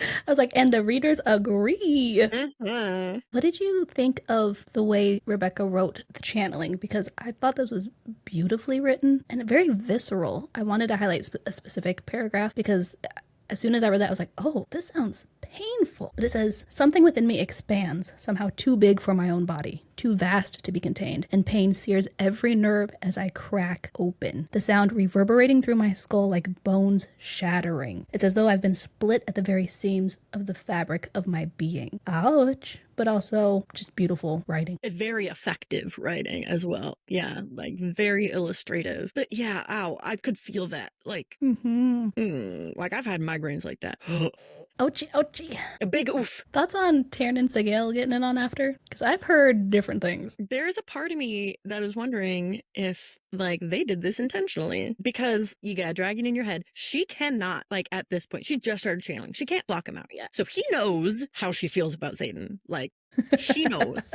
I was like, and the readers agree. Mm-hmm. What did you think of the way Rebecca wrote the channeling? Because I thought this was beautifully written and very visceral. I wanted to highlight a specific paragraph because as soon as I read that, I was like, oh, this sounds painful. But it says, something within me expands, somehow too big for my own body, too vast to be contained, and pain sears every nerve as I crack open, the sound reverberating through my skull like bones shattering. It's as though I've been split at the very seams of the fabric of my being. Ouch. But also just beautiful writing. Very effective writing as well. Yeah, like very illustrative. But yeah, ow, I could feel that. Like, like I've had migraines like that. Ouchie, ouchie. A big oof. Thoughts on Taryn and Sigale getting it on after? Because I've heard different things. There's a part of me that is wondering if, like, they did this intentionally. Because you got a dragon in your head. She cannot, like, at this point, she just started channeling. She can't block him out yet. So he knows how she feels about Xaden. Like, she knows.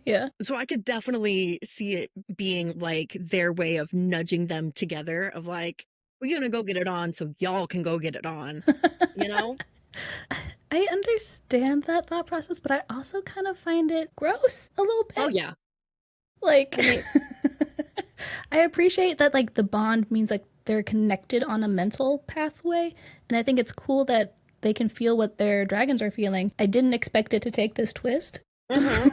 Yeah. So I could definitely see it being, like, their way of nudging them together. Of, like, we're gonna go get it on so y'all can go get it on. You know? I understand that thought process, but I also kind of find it gross a little bit. Oh, yeah. Like, I appreciate that, like, the bond means, like, they're connected on a mental pathway, and I think it's cool that they can feel what their dragons are feeling. I didn't expect it to take this twist when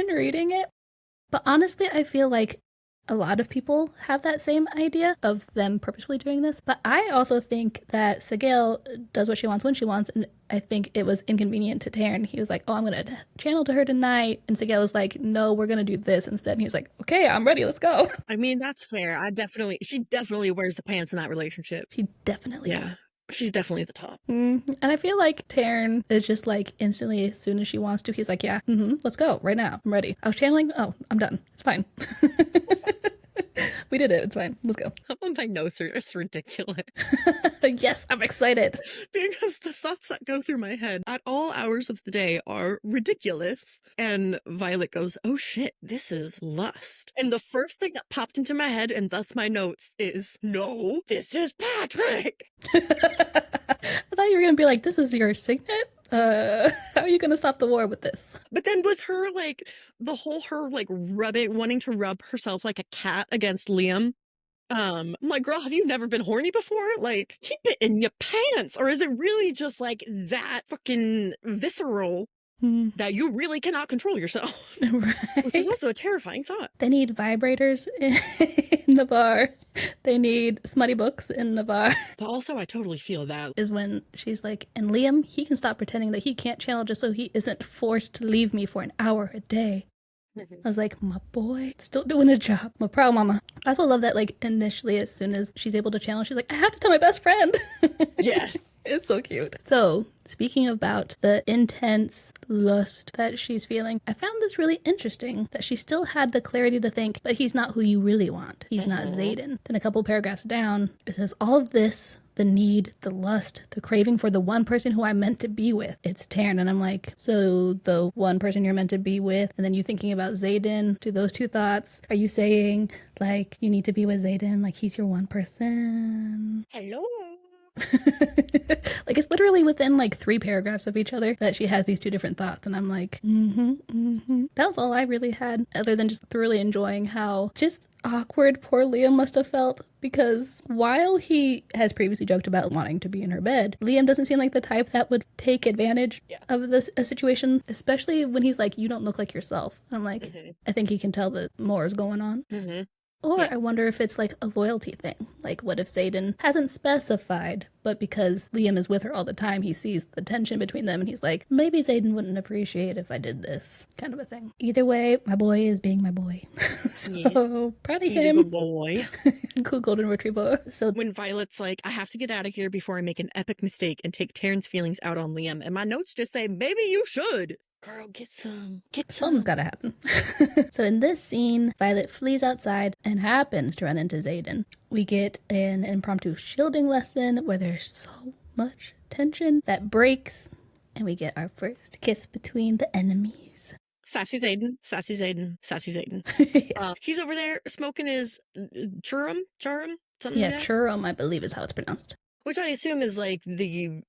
reading it, but honestly, I feel like a lot of people have that same idea of them purposefully doing this. But I also think that Sigale does what she wants when she wants. And I think it was inconvenient to Taryn. He was like, oh, I'm going to channel to her tonight. And Sigale was like, no, we're going to do this instead. And he was like, okay, I'm ready. Let's go. I mean, that's fair. She definitely wears the pants in that relationship. She definitely does. She's definitely the top. And I feel like Taryn is just like instantly, as soon as she wants to, he's like, yeah, let's go right now. I'm ready. I was channeling. Oh, I'm done. It's fine. We did it. It's fine. Let's go. Some of my notes are just ridiculous. Yes, I'm excited. Because the thoughts that go through my head at all hours of the day are ridiculous. And Violet goes, oh shit, this is lust. And the first thing that popped into my head, and thus my notes, is, no, this is Patrick. I thought you were going to be like, this is your signet? How are you going to stop the war with this? But then with her, like, the whole her, like, wanting to rub herself like a cat against Liam. I'm like, girl, have you never been horny before? Like, keep it in your pants. Or is it really just, like, that fucking visceral that you really cannot control yourself? Right. Which is also a terrifying thought. They need vibrators in the bar. They need smutty books in the bar. But also, I totally feel that. Is when she's like, and Liam, he can stop pretending that he can't channel just so he isn't forced to leave me for an hour a day. I was like, my boy, still doing his job. I'm proud mama. I also love that, like, initially, as soon as she's able to channel, she's like, I have to tell my best friend. Yes. It's so cute. So, speaking about the intense lust that she's feeling, I found this really interesting that she still had the clarity to think, but he's not who you really want. He's not Xaden. Then a couple paragraphs down, it says, all of this, the need, the lust, the craving for the one person who I'm meant to be with. It's Taryn. And I'm like, so the one person you're meant to be with, and then you thinking about Xaden, do those two thoughts, are you saying like you need to be with Xaden, like he's your one person? Hello. Like it's literally within like 3 paragraphs of each other that she has these 2 different thoughts, and I'm like, That was all I really had, other than just thoroughly enjoying how just awkward poor Liam must have felt, because while he has previously joked about wanting to be in her bed, Liam doesn't seem like the type that would take advantage of this a situation, especially when he's like, you don't look like yourself. And I'm like, I think he can tell that more is going on. Or I wonder if it's like a loyalty thing. Like, what if Xaden hasn't specified, but because Liam is with her all the time, he sees the tension between them and he's like, maybe Xaden wouldn't appreciate if I did this, kind of a thing. Either way, my boy is being my boy. So, proud of him. He's a good boy. Cool golden retriever. So, when Violet's like, I have to get out of here before I make an epic mistake and take Taryn's feelings out on Liam, and my notes just say, maybe you should. Girl, get some. Something's gotta happen. So in this scene, Violet flees outside and happens to run into Xaden. We get an impromptu shielding lesson where there's so much tension that breaks, and we get our first kiss between the enemies. Sassy Xaden, sassy Xaden, sassy Xaden. Yes. He's over there smoking his churum, something like that? Churum, I believe is how it's pronounced. Which I assume is like the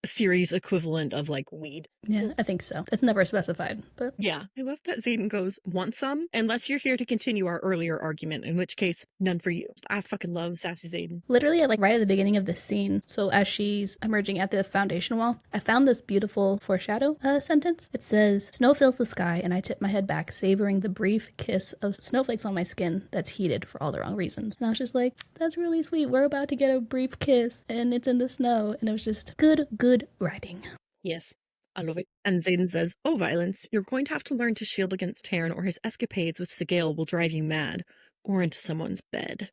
series equivalent of like weed. Yeah, I think so. It's never specified, but yeah. I love that Xaden goes, want some? Unless you're here to continue our earlier argument, in which case, none for you. I fucking love sassy Xaden. Literally, like right at the beginning of this scene, so as she's emerging at the foundation wall, I found this beautiful foreshadow sentence. It says, snow fills the sky and I tip my head back, savoring the brief kiss of snowflakes on my skin that's heated for all the wrong reasons. And I was just like, that's really sweet. We're about to get a brief kiss and it's in the snow. And it was just good writing. Yes. I love it. And Xaden says, oh, Violence, you're going to have to learn to shield against Taryn or his escapades with Sigale will drive you mad. Or into someone's bed.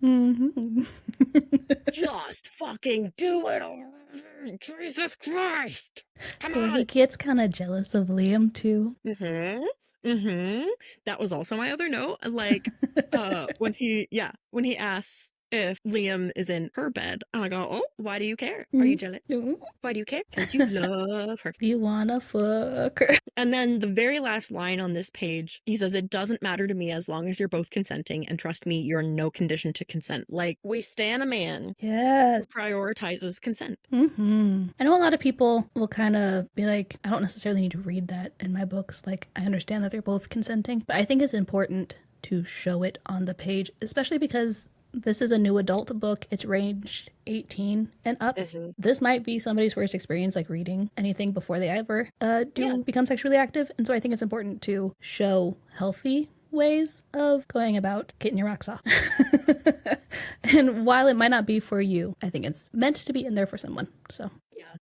Just fucking do it already. Jesus Christ. Come on. He gets kind of jealous of Liam, too. That was also my other note. Like, when he asks if Liam is in her bed, and I go, oh, why do you care? Are you jealous? Why do you care? Because you love her. You wanna fuck her. And then the very last line on this page, he says, it doesn't matter to me as long as you're both consenting, and trust me, you're in no condition to consent. Like, we stan a man who prioritizes consent. I know a lot of people will kind of be like, I don't necessarily need to read that in my books. Like, I understand that they're both consenting, but I think it's important to show it on the page, especially because this is a new adult book. It's ranged 18 and up. This might be somebody's first experience like reading anything before they ever become sexually active. And so I think it's important to show healthy ways of going about getting your rocks off. And while it might not be for you, I think it's meant to be in there for someone. So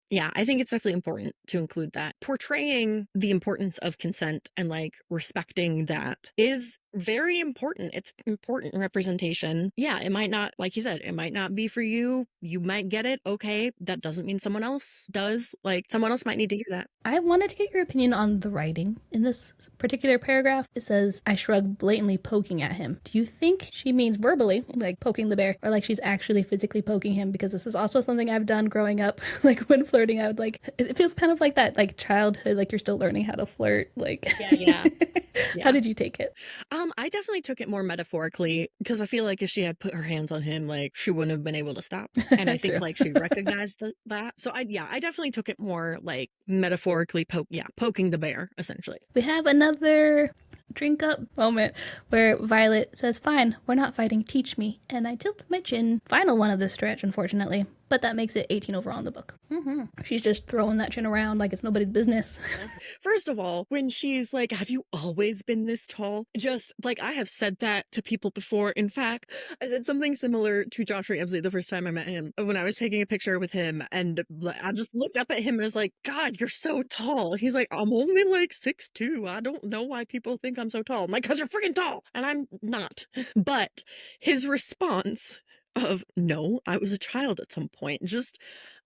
yeah, I think it's definitely important to include that. Portraying the importance of consent and like respecting that is very important. It's important representation. Yeah, it might not, like you said, it might not be for you. You might get it. Okay. That doesn't mean someone else does. Like someone else might need to hear that. I wanted to get your opinion on the writing in this particular paragraph. It says, I shrug, blatantly poking at him. Do you think she means verbally, like poking the bear, or like she's actually physically poking him? Because this is also something I've done growing up. Like when flirting, I would like, it feels kind of like that, like childhood, like you're still learning how to flirt. Like, yeah. How did you take it? I definitely took it more metaphorically because I feel like if she had put her hands on him, like she wouldn't have been able to stop. And I think like she recognized that. So I definitely took it more like metaphorically poking the bear, essentially. We have another drink up moment where Violet says, fine, we're not fighting, teach me. And I tilt my chin. Final one of this stretch, unfortunately. But that makes it 18 overall in the book. She's just throwing that chin around like it's nobody's business. First of all, when she's like, have you always been this tall? Just like I have said that to people before. In fact, I said something similar to Joshua Ramsey the first time I met him when I was taking a picture with him. And I just looked up at him and was like, God, you're so tall. He's like, I'm only like 6'2". I don't know why people think I'm so tall. I'm like, because you're freaking tall. And I'm not. But his response of no, I was a child at some point. Just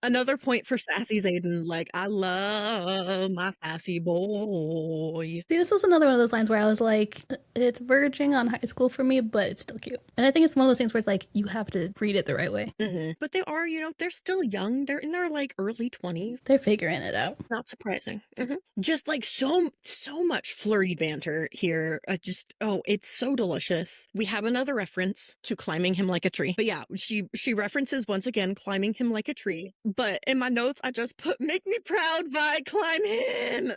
Another point for sassy Zayden, like, I love my sassy boy. See, this was another one of those lines where I was like, it's verging on high school for me, but it's still cute. And I think it's one of those things where it's like, you have to read it the right way. But they are, they're still young. They're in their like early 20s. They're figuring it out. Not surprising. Just like so much flirty banter here. It's so delicious. We have another reference to climbing him like a tree. But yeah, she references once again climbing him like a tree. But in my notes, I just put "make me proud" by climb him.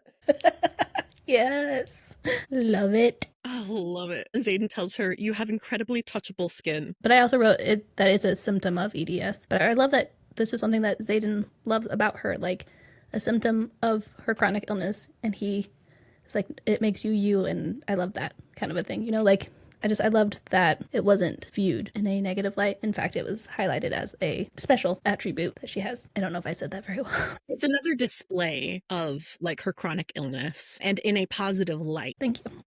Yes. Love it. I love it. Zayden tells her, "You have incredibly touchable skin." But I also wrote it that it's a symptom of EDS. But I love that this is something that Zayden loves about her, like a symptom of her chronic illness. And it's like, it makes you you. And I love that kind of a thing. Like, I loved that it wasn't viewed in a negative light. In fact, it was highlighted as a special attribute that she has. I don't know if I said that very well. It's another display of like her chronic illness and in a positive light. Thank you.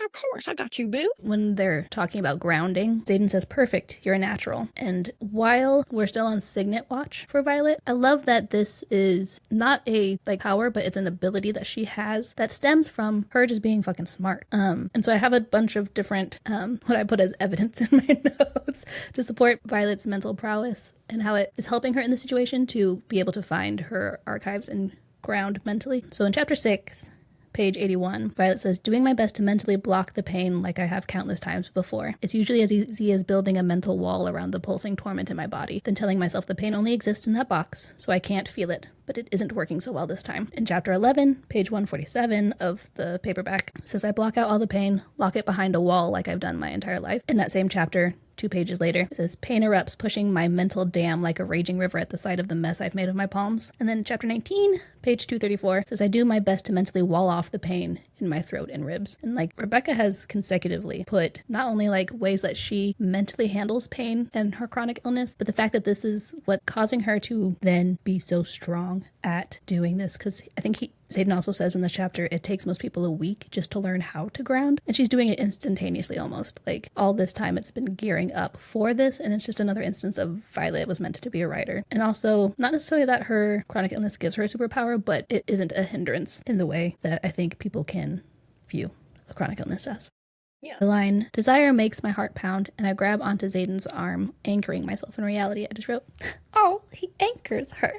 Of course, I got you, boo. When they're talking about grounding, Zayden says, "Perfect, you're a natural." And while we're still on Signet watch for Violet, I love that this is not a like power, but it's an ability that she has that stems from her just being fucking smart. And so I have a bunch of different what I put as evidence in my notes to support Violet's mental prowess and how it is helping her in the situation to be able to find her archives and ground mentally. So in chapter 6, page 81, Violet says, "Doing my best to mentally block the pain like I have countless times before. It's usually as easy as building a mental wall around the pulsing torment in my body, then telling myself the pain only exists in that box, so I can't feel it. But it isn't working so well this time." In chapter 11, page 147 of the paperback, it says, "I block out all the pain, lock it behind a wall like I've done my entire life." In that same chapter, 2 pages later, it says, "Pain erupts, pushing my mental dam like a raging river at the sight of the mess I've made of my palms." And then chapter 19, page 234, says, "I do my best to mentally wall off the pain in my throat and ribs." And like Rebecca has consecutively put not only like ways that she mentally handles pain and her chronic illness, but the fact that this is what causing her to then be so strong at doing this. Because I think Zayden also says in the chapter, it takes most people a week just to learn how to ground. And she's doing it instantaneously almost. Like all this time it's been gearing up for this. And it's just another instance of Violet was meant to be a writer. And also, not necessarily that her chronic illness gives her a superpower, but it isn't a hindrance in the way that I think people can view a chronic illness as. Yeah. The line, "Desire makes my heart pound," and I grab onto Zayden's arm, anchoring myself in reality. I just wrote, "Oh, he anchors her."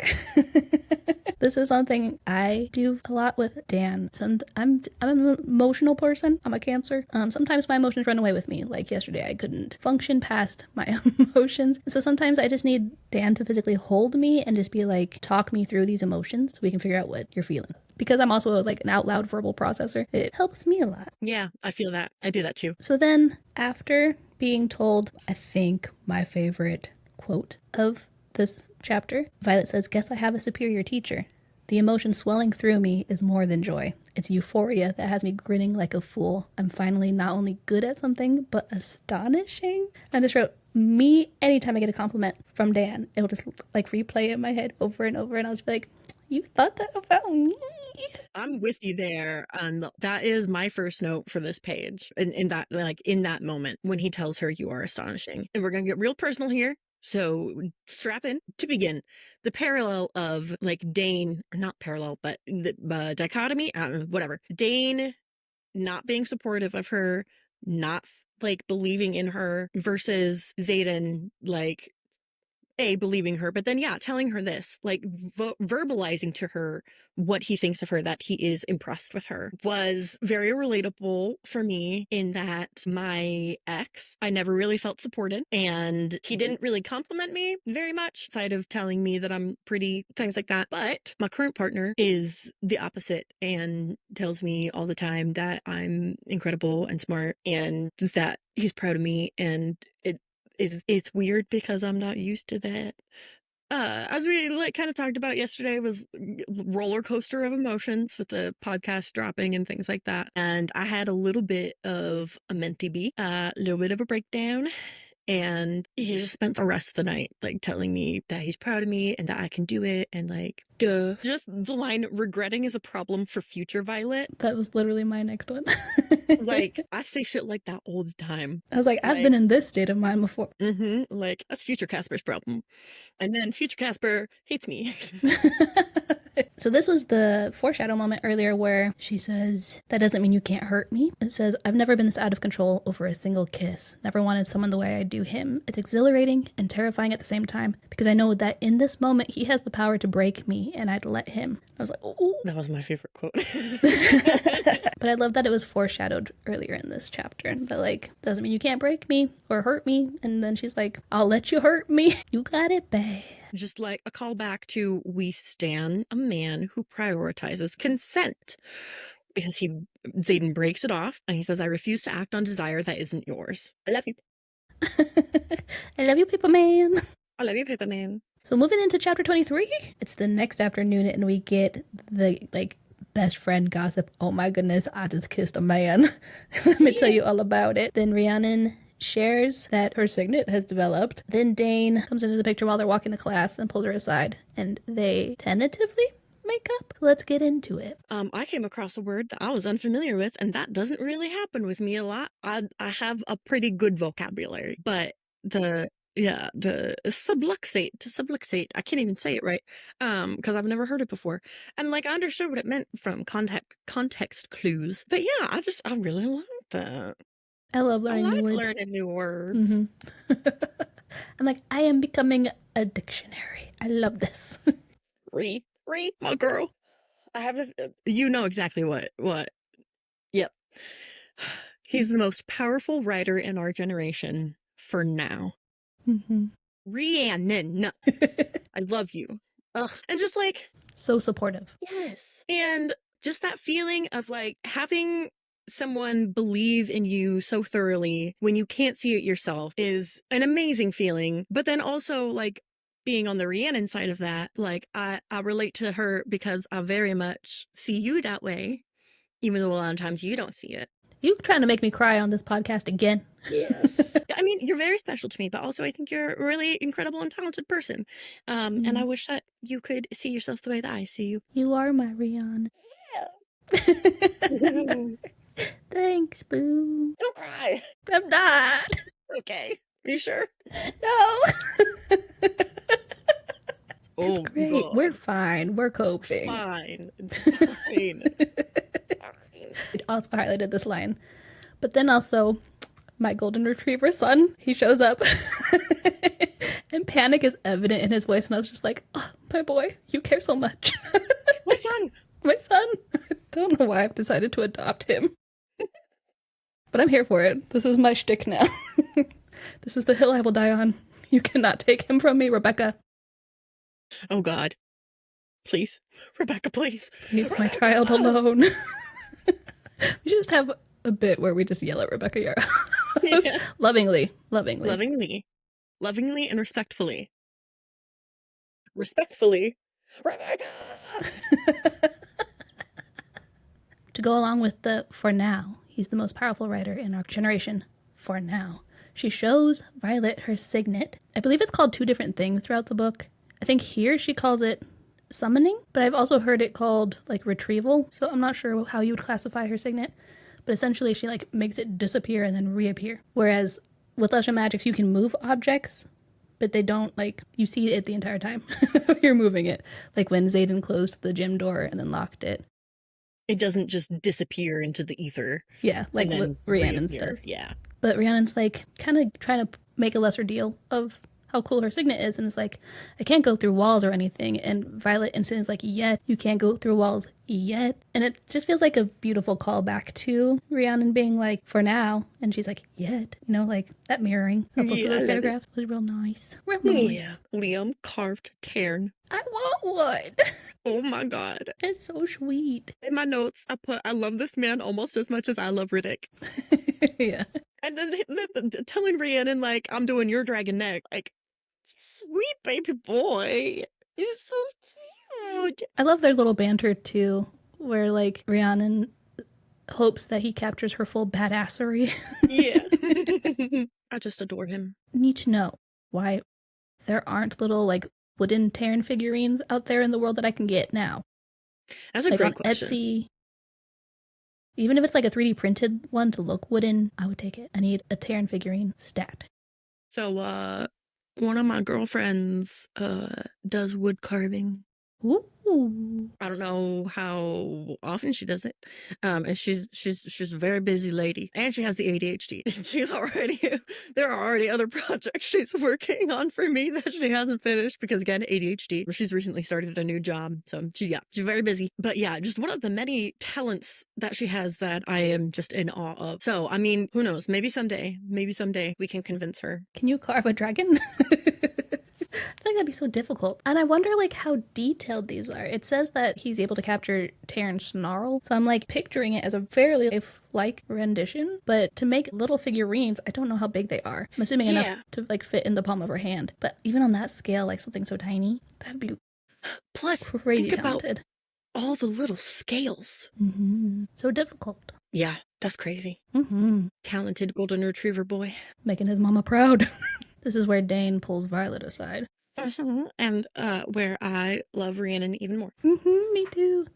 This is something I do a lot with Dan. I'm an emotional person. I'm a Cancer. Sometimes my emotions run away with me. Like yesterday, I couldn't function past my emotions. And so sometimes I just need Dan to physically hold me and just be like, talk me through these emotions so we can figure out what you're feeling. Because I'm also like an out loud verbal processor, it helps me a lot. Yeah, I feel that. I do that too. So then, after being told, I think my favorite quote of this chapter, Violet says, "Guess I have a superior teacher. The emotion swelling through me is more than joy. It's euphoria that has me grinning like a fool. I'm finally not only good at something, but astonishing." I just wrote, me, anytime I get a compliment from Dan, it'll just like replay in my head over and over, and I'll just be like, "You thought that about me?" I'm with you there. That is my first note for this page. In that moment when he tells her, "You are astonishing." And we're going to get real personal here. So strap in. To begin, the parallel of like Dane, or not parallel, but the dichotomy, I don't know, whatever. Dane not being supportive of her, not like believing in her, versus Zayden like believing her, but then telling her this, like verbalizing to her what he thinks of her, that he is impressed with her, was very relatable for me, in that my ex, I never really felt supported, and he didn't really compliment me very much, aside of telling me that I'm pretty, things like that. But my current partner is the opposite and tells me all the time that I'm incredible and smart and that he's proud of me, and it's weird because I'm not used to that. As we like kind of talked about yesterday, was roller coaster of emotions with the podcast dropping and things like that. And I had a little bit of a mentee bee, a little bit of a breakdown. And he just spent the rest of the night like telling me that he's proud of me and that I can do it. And like, duh. Just the line, regretting is a problem for future Violet. That was literally my next one. Like, I say shit like that all the time. I was like, I've been in this state of mind before. Like, that's future Casper's problem. And then future Casper hates me. So this was the foreshadow moment earlier where she says, that doesn't mean you can't hurt me. It says, I've never been this out of control over a single kiss. Never wanted someone the way I do him. It's exhilarating and terrifying at the same time because I know that in this moment he has the power to break me and I'd let him. I was like, oh. That was my favorite quote. But I love that it was foreshadowed earlier in this chapter. That like, doesn't mean you can't break me or hurt me. And then she's like, I'll let you hurt me. You got it bad. Just like a callback to we stan a man who prioritizes consent. Because Xaden breaks it off and he says, I refuse to act on desire that isn't yours. I love you. I love you, Paper Man. I love you, Paper Man. So moving into chapter 23, it's the next afternoon and we get the like best friend gossip. Oh my goodness, I just kissed a man. Let me tell you all about it. Then Rhiannon shares that her signet has developed. Then Dane comes into the picture while they're walking to class and pulls her aside, and they tentatively make up. Let's get into it. I came across a word that I was unfamiliar with, and that doesn't really happen with me a lot. I have a pretty good vocabulary, but the subluxate, I can't even say it right, because I've never heard it before. And like I understood what it meant from context clues. But yeah, I really like that. I love learning new words. Mm-hmm. I'm like, I am becoming a dictionary. I love this. Read, my girl. I have you know exactly what. Yep. He's the most powerful writer in our generation for now. Mm-hmm. Rhiannon. I love you. Ugh. And just like so supportive. Yes. And just that feeling of like having someone believe in you so thoroughly when you can't see it yourself is an amazing feeling. But then also like being on the Rhiannon side of that, like I relate to her because I very much see you that way, even though a lot of times you don't see it. You trying to make me cry on this podcast again? Yes. I mean, you're very special to me, but also I think you're a really incredible and talented person. And I wish that you could see yourself the way that I see you. You are my Rhiannon. Yeah. Thanks, boo. Don't cry. I'm not. Okay. Are you sure? No. Oh, it's great. God. We're fine. We're coping. Fine. Fine. It also highlighted this line. But then also, my golden retriever son, he shows up. And panic is evident in his voice. And I was just like, oh, my boy, you care so much. My son. My son. I don't know why I've decided to adopt him. But I'm here for it. This is my shtick now. This is the hill I will die on. You cannot take him from me, Rebecca. Oh, God. Please. Rebecca, please. Leave my child alone. We should just have a bit where we just yell at Rebecca Yarros. Yeah. Lovingly. Lovingly and respectfully. Respectfully. Rebecca! To go along with the for now, he's the most powerful writer in our generation for now. She shows Violet her signet. I believe it's called two different things throughout the book. I think here she calls it summoning, but I've also heard it called like retrieval. So I'm not sure how you would classify her signet, but essentially she like makes it disappear and then reappear. Whereas with Lesser Magics, you can move objects, but they don't like, you see it the entire time. You're moving it. Like when Xaden closed the gym door and then locked it. It doesn't just disappear into the ether. Yeah, like what Rhiannon's does. Yeah. But Rhiannon's like kind of trying to make a lesser deal of how cool her signet is. And it's like, I can't go through walls or anything. And Violet Instant is like, yet. You can't go through walls yet. And it just feels like a beautiful callback to Rhiannon being like, for now. And she's like, yet. You know, like that mirroring of both of those paragraphs was real nice. Real nice. Yeah. Liam carved Tairn. I want one. Oh my God. It's so sweet. In my notes, I put, I love this man almost as much as I love Riddick. Yeah. And then telling Rhiannon, like, I'm doing your dragon neck. Like, sweet baby boy. He's so cute. I love their little banter too, where like Rhiannon hopes that he captures her full badassery. Yeah. I just adore him. Need to know why there aren't little, like, wooden Terran figurines out there in the world that I can get now. That's a like great on question. Etsy. Even if it's like a 3D printed one to look wooden, I would take it. I need a Terran figurine stat. So, one of my girlfriends, does wood carving. Ooh. I don't know how often she does it. And she's a very busy lady, and she has the ADHD. There are already other projects she's working on for me that she hasn't finished because, again, ADHD. She's recently started a new job, so she's very busy. But yeah, just one of the many talents that she has that I am just in awe of. So I mean, who knows? Maybe someday we can convince her. Can you carve a dragon? I feel like that'd be so difficult. And I wonder like how detailed these are. It says that he's able to capture Terran snarl. So I'm like picturing it as a fairly life-like rendition. But to make little figurines, I don't know how big they are. I'm assuming enough to like fit in the palm of her hand. But even on that scale, like something so tiny, that'd be plus crazy think talented. About all the little scales. So difficult. Yeah, that's crazy. Talented golden retriever boy. Making his mama proud. This is where Dane pulls Violet aside. And where I love Rhiannon even more. Me too.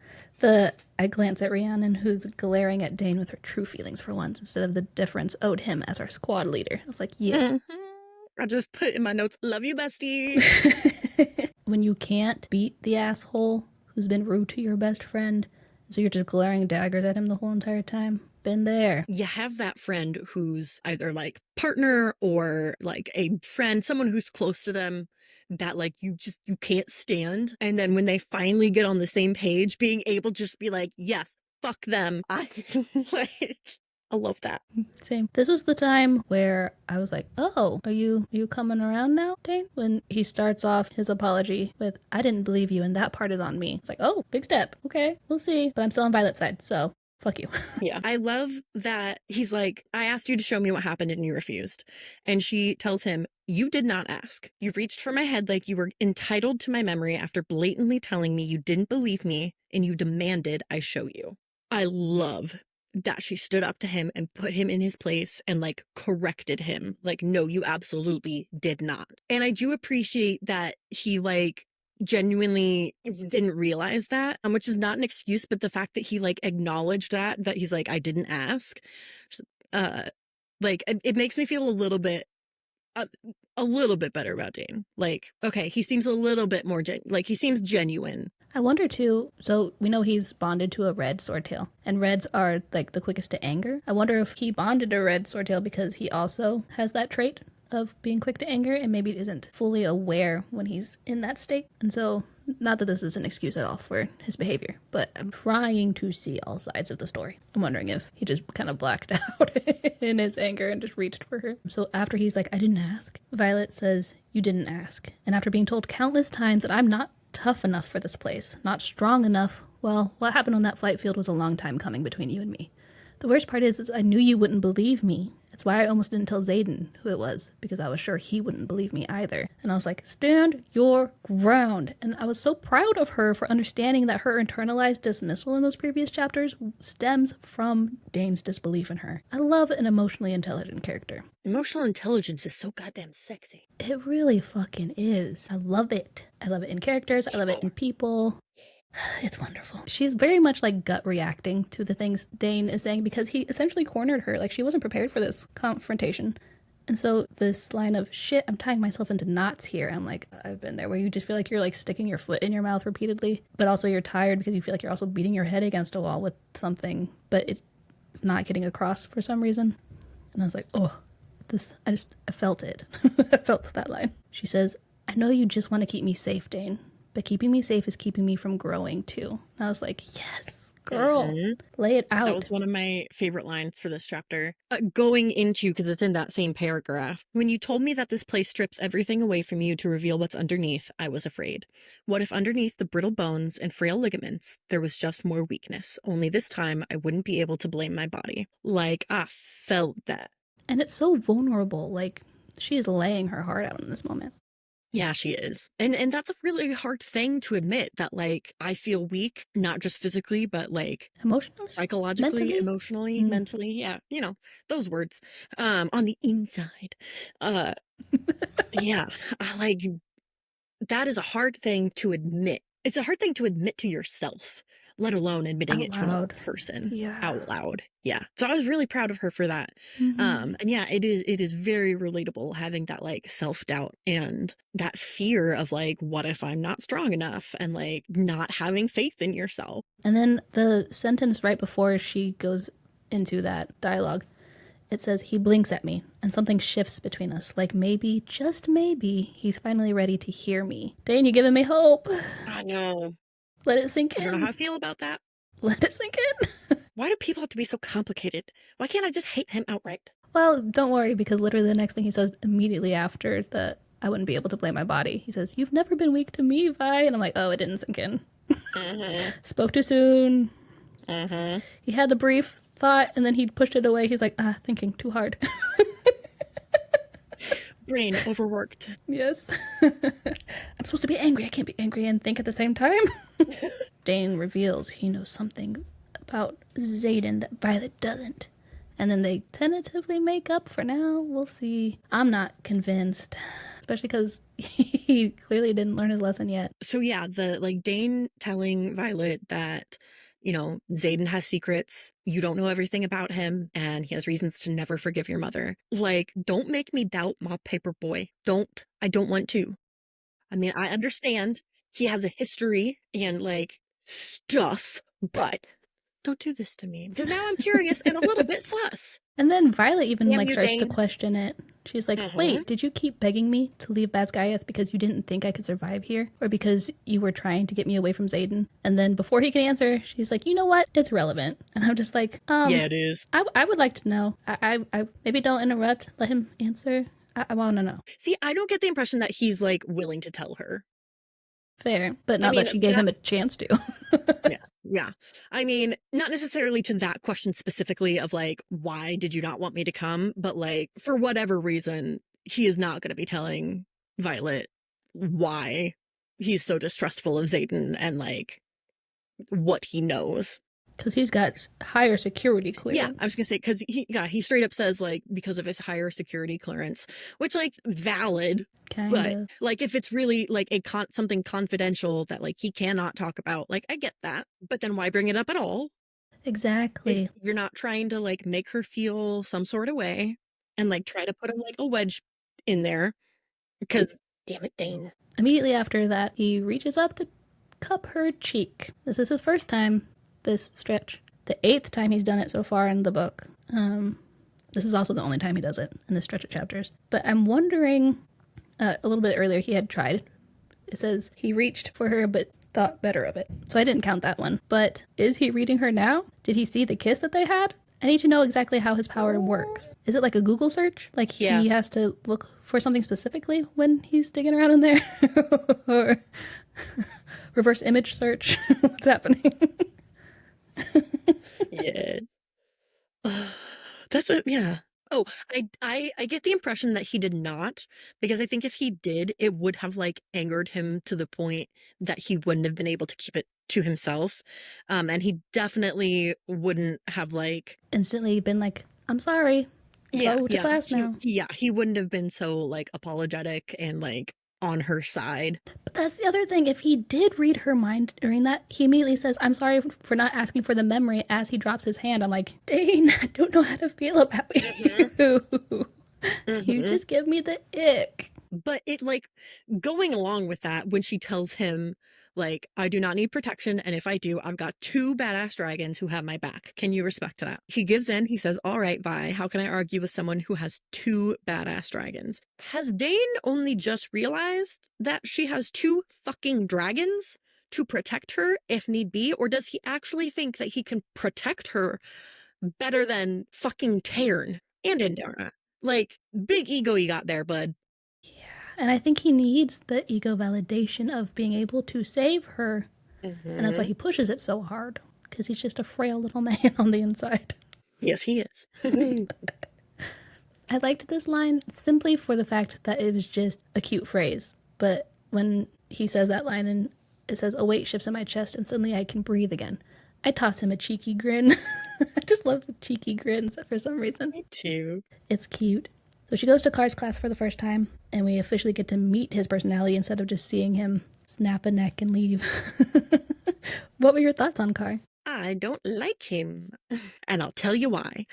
I glance at Rhiannon, who's glaring at Dane with her true feelings for once, instead of the difference owed him as our squad leader. I was like, yeah. I just put in my notes, love you, bestie. When you can't beat the asshole who's been rude to your best friend, so you're just glaring daggers at him the whole entire time. Been there. You have that friend who's either like partner or like a friend, someone who's close to them that like you can't stand. And then when they finally get on the same page, being able to just be like, yes, fuck them. I love that. Same. This was the time where I was like, oh, are you coming around now, Dane? When he starts off his apology with, I didn't believe you and that part is on me. It's like, oh, big step. Okay, we'll see. But I'm still on Violet's side, so fuck you. Yeah. I love that he's like, I asked you to show me what happened and you refused. And she tells him, you did not ask. You reached for my head like you were entitled to my memory after blatantly telling me you didn't believe me and you demanded I show you. I love that she stood up to him and put him in his place and like corrected him. Like, no, you absolutely did not. And I do appreciate that he like genuinely didn't realize that, which is not an excuse, but the fact that he like acknowledged that he's like, I didn't ask, like it makes me feel a little bit better about Dane. Like, okay, he seems a little bit more like he seems genuine. I wonder too, so we know he's bonded to a red swordtail, and reds are like the quickest to anger. I wonder if he bonded to a red swordtail because he also has that trait of being quick to anger and maybe isn't fully aware when he's in that state. And so, not that this is an excuse at all for his behavior, but I'm trying to see all sides of the story. I'm wondering if he just kind of blacked out in his anger and just reached for her. So after he's like, I didn't ask, Violet says, you didn't ask. And after being told countless times that I'm not tough enough for this place, not strong enough, well, what happened on that flight field was a long time coming between you and me. The worst part is I knew you wouldn't believe me. That's why I almost didn't tell Xaden who it was, because I was sure he wouldn't believe me either. And I was like, stand your ground. And I was so proud of her for understanding that her internalized dismissal in those previous chapters stems from Dane's disbelief in her. I love an emotionally intelligent character. Emotional intelligence is so goddamn sexy. It really fucking is. I love it. I love it in characters. I love it in people. It's wonderful. She's very much like gut reacting to the things Dane is saying because he essentially cornered her. Like she wasn't prepared for this confrontation. And so this line of, shit, I'm tying myself into knots here. I'm like, I've been there, where you just feel like you're like sticking your foot in your mouth repeatedly, but also you're tired because you feel like you're also beating your head against a wall with something, but it's not getting across for some reason. And I was like, oh, I felt it. I felt that line. She says, I know you just want to keep me safe, Dane. But keeping me safe is keeping me from growing too. And I was like, yes, girl, lay it out. That was one of my favorite lines for this chapter. Going into, because it's in that same paragraph, when you told me that this place strips everything away from you to reveal what's underneath, I was afraid. What if underneath the brittle bones and frail ligaments, there was just more weakness? Only this time, I wouldn't be able to blame my body. Like, I felt that. And it's so vulnerable. Like, she is laying her heart out in this moment. Yeah, she is. And that's a really hard thing to admit that like I feel weak, not just physically, but like Emotionally? psychologically, Mentally? emotionally, Mm. mentally. Yeah, those words. On the inside. Uh yeah, like that is a hard thing to admit. It's a hard thing to admit to yourself, let alone admitting Out it to another loud. person Yeah. out loud. Yeah. So I was really proud of her for that. Mm-hmm. And yeah, it is very relatable having that like self-doubt and that fear of like, what if I'm not strong enough and like not having faith in yourself. And then the sentence right before she goes into that dialogue, it says, he blinks at me, and something shifts between us. Like maybe, just maybe, he's finally ready to hear me. Dane, you giving me hope. I know. Let it sink I don't know how in. I feel about that. Let it sink in. Why do people have to be so complicated? Why can't I just hate him outright? Well, don't worry, because literally the next thing he says immediately after the I wouldn't be able to blame my body, he says, you've never been weak to me, Vi. And I'm like, oh, it didn't sink in. Spoke too soon. He had the brief thought, and then he pushed it away. He's like, thinking too hard. Brain overworked. Yes. I'm supposed to be angry. I can't be angry and think at the same time. Dane reveals he knows something about Xaden that Violet doesn't. And then they tentatively make up for now. We'll see. I'm not convinced. Especially because he clearly didn't learn his lesson yet. So yeah, the like Dane telling Violet that, Xaden has secrets, you don't know everything about him, and he has reasons to never forgive your mother. Like, don't make me doubt my paper boy. Don't. I don't want to. I mean, I understand he has a history and like stuff, but don't do this to me because now I'm curious and a little bit sus. And then Violet even Damn you, starts to Dane. question it. She's like, wait, did you keep begging me to leave Basgiath because you didn't think I could survive here? Or because you were trying to get me away from Xaden? And then before he can answer, she's like, you know what? It's relevant. And I'm just like, Yeah, it is. I would like to know. I maybe don't interrupt. Let him answer. I want to know. See, I don't get the impression that he's like willing to tell her. Fair, but not that she gave him a chance to. Yeah. I mean, not necessarily to that question specifically of like, why did you not want me to come? But like, for whatever reason, he is not going to be telling Violet why he's so distrustful of Xaden and like what he knows. Because he's got higher security clearance. Yeah, I was gonna say because he straight up says like because of his higher security clearance, which like valid, but like if it's really like something confidential that like he cannot talk about, like I get that, but then why bring it up at all? Exactly. If you're not trying to like make her feel some sort of way and like try to put like a wedge in there because damn it, Dane. Immediately after that, he reaches up to cup her cheek. This is his first time this stretch. The 8th time he's done it so far in the book. This is also the only time he does it in this stretch of chapters. But I'm wondering, a little bit earlier he had tried. It says he reached for her but thought better of it. So I didn't count that one. But is he reading her now? Did he see the kiss that they had? I need to know exactly how his power works. Is it like a Google search? Like he has to look for something specifically when he's digging around in there? Or reverse image search? What's happening? Yeah. That's it. Yeah. Oh, I get the impression that he did not, because I think if he did, it would have like angered him to the point that he wouldn't have been able to keep it to himself. And he definitely wouldn't have like instantly been like, I'm sorry. Go to class now. He wouldn't have been so like apologetic and like on her side. But that's the other thing. If he did read her mind during that, he immediately says, I'm sorry for not asking for the memory as he drops his hand. I'm like, Dane, I don't know how to feel about you. You just give me the ick. But it like going along with that when she tells him like, I do not need protection, and if I do, I've got 2 badass dragons who have my back. Can you respect that? He gives in. He says, all right, Vi, how can I argue with someone who has 2 badass dragons? Has Dane only just realized that she has 2 fucking dragons to protect her if need be? Or does he actually think that he can protect her better than fucking Tairn and Indara? Like, big ego you got there, bud. And I think he needs the ego validation of being able to save her. And that's why he pushes it so hard. Because he's just a frail little man on the inside. Yes, he is. I liked this line simply for the fact that it was just a cute phrase. But when he says that line and it says, a weight shifts in my chest and suddenly I can breathe again, I toss him a cheeky grin. I just love cheeky grins for some reason. Me too. It's cute. So she goes to Car's class for the first time, and we officially get to meet his personality instead of just seeing him snap a neck and leave. What were your thoughts on Car? I don't like him, and I'll tell you why.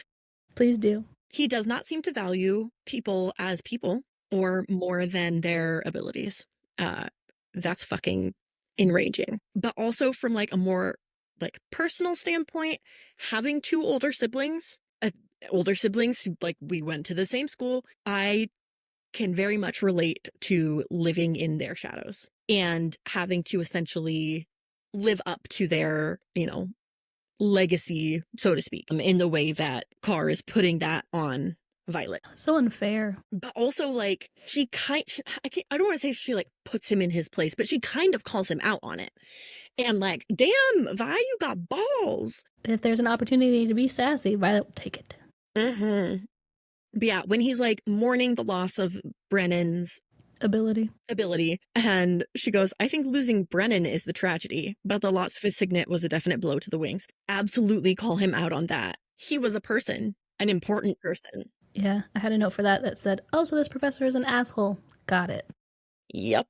Please do. He does not seem to value people as people or more than their abilities. That's fucking enraging. But also from like a more like personal standpoint, having two older siblings who, like, we went to the same school, I can very much relate to living in their shadows and having to essentially live up to their, legacy, so to speak, in the way that Carr is putting that on Violet. So unfair. But also, like, I don't want to say she, like, puts him in his place, but she kind of calls him out on it. And, like, damn, Vi, you got balls. If there's an opportunity to be sassy, Violet will take it. Mm-hmm. But yeah, when he's, like, mourning the loss of Brennan's ability, and she goes, I think losing Brennan is the tragedy, but the loss of his signet was a definite blow to the wings. Absolutely call him out on that. He was a person, an important person. Yeah, I had a note for that said, oh, so this professor is an asshole. Got it. Yep.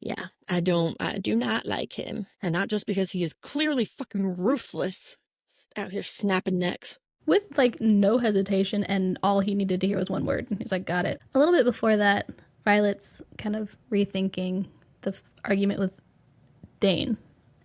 Yeah, I do not like him. And not just because he is clearly fucking ruthless, out here snapping necks. With, like, no hesitation, and all he needed to hear was one word. He's like, got it. A little bit before that, Violet's kind of rethinking the argument with Dane,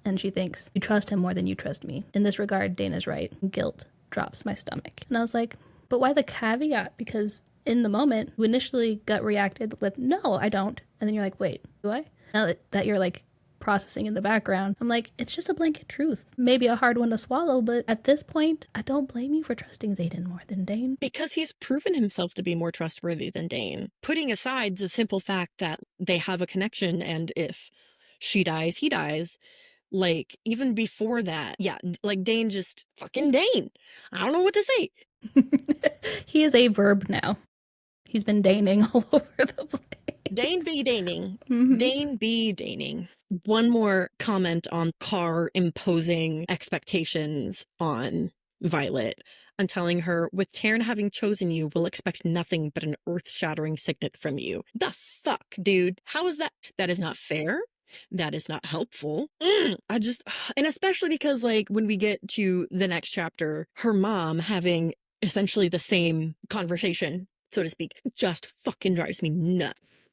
and she thinks, you trust him more than you trust me. In this regard, Dane is right. Guilt drops my stomach. And I was like, but why the caveat? Because in the moment, you initially gut reacted with, no, I don't. And then you're like, wait, do I? Now that you're, like, processing in the background, I'm like, it's just a blanket truth. Maybe a hard one to swallow, but at this point, I don't blame you for trusting Xaden more than Dane. Because he's proven himself to be more trustworthy than Dane. Putting aside the simple fact that they have a connection, and if she dies, he dies. Like, even before that, yeah, like, Dane just fucking Dane. I don't know what to say. He is a verb now. He's been Daning all over the place. Dane be Daning. Mm-hmm. Dane be Daning. One more comment on Carr imposing expectations on Violet and telling her, with Taryn having chosen you, we'll expect nothing but an earth-shattering signet from you. The fuck, dude? How is that? That is not fair. That is not helpful. And especially because, like, when we get to the next chapter, her mom having essentially the same conversation, so to speak, just fucking drives me nuts.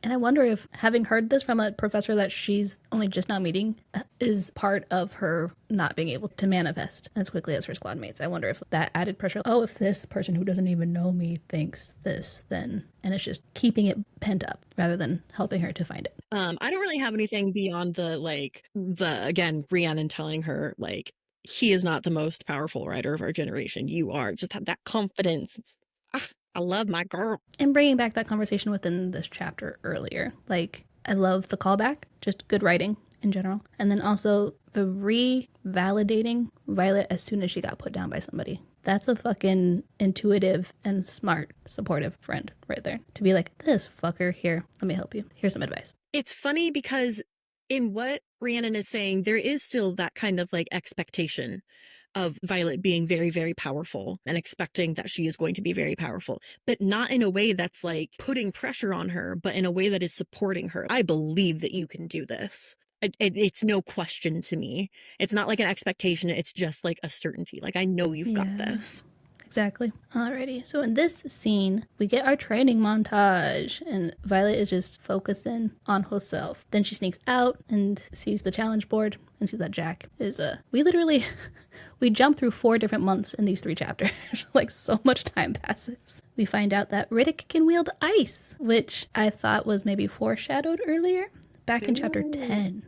And I wonder if having heard this from a professor that she's only just now meeting is part of her not being able to manifest as quickly as her squad mates. I wonder if that added pressure, oh, if this person who doesn't even know me thinks this, then, and it's just keeping it pent up rather than helping her to find it. I don't really have anything beyond again, Rhiannon telling her, like, he is not the most powerful writer of our generation. You are. Just have that confidence. I love my girl. And bringing back that conversation within this chapter earlier, like, I love the callback, just good writing in general. And then also the revalidating Violet as soon as she got put down by somebody. That's a fucking intuitive and smart, supportive friend right there. To be like, this fucker, here, let me help you. Here's some advice. It's funny because in what Rhiannon is saying, there is still that kind of, like, expectation of Violet being very, very powerful and expecting that she is going to be very powerful, but not in a way that's, like, putting pressure on her, but in a way that is supporting her. I believe that you can do this. It's no question to me. It's not like an expectation. It's just like a certainty. Like, I know you've got this. Exactly. Alrighty. So in this scene, we get our training montage, and Violet is just focusing on herself. Then she sneaks out and sees the challenge board and sees that Jack is we jump through 4 different months in these 3 chapters. Like, so much time passes. We find out that Riddick can wield ice, which I thought was maybe foreshadowed earlier, back in chapter 10.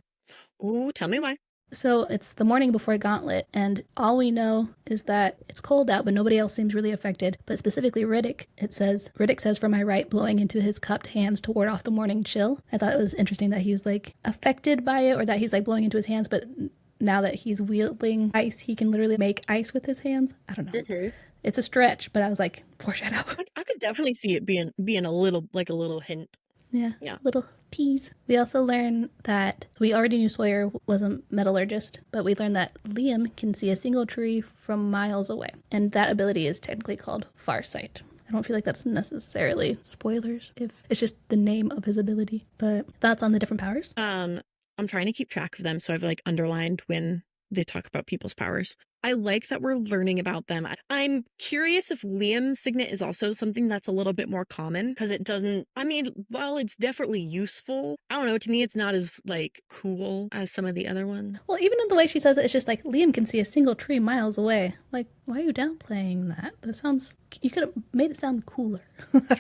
Ooh, tell me why. So it's the morning before Gauntlet, and all we know is that it's cold out, but nobody else seems really affected. But specifically Riddick, Riddick says, from my right, blowing into his cupped hands to ward off the morning chill. I thought it was interesting that he was, like, affected by it, or that he's, like, blowing into his hands, but now that he's wielding ice, he can literally make ice with his hands. I don't know. Mm-hmm. It's a stretch, but I was like, foreshadow. I could definitely see it being a little hint. Yeah. Little Peas. We also learn that we already knew Sawyer was a metallurgist, but we learned that Liam can see a single tree from miles away. And that ability is technically called Farsight. I don't feel like that's necessarily spoilers if it's just the name of his ability. But thoughts on the different powers? I'm trying to keep track of them, so I've like underlined when they talk about people's powers. I like that we're learning about them. I'm curious if Liam's signet is also something that's a little bit more common, because it doesn't, I mean, while it's definitely useful, I don't know, to me it's not as like cool as some of the other ones. Well, even in the way she says it, it's just like Liam can see a single tree miles away. Like, why are you downplaying that? That sounds, you could have made it sound cooler.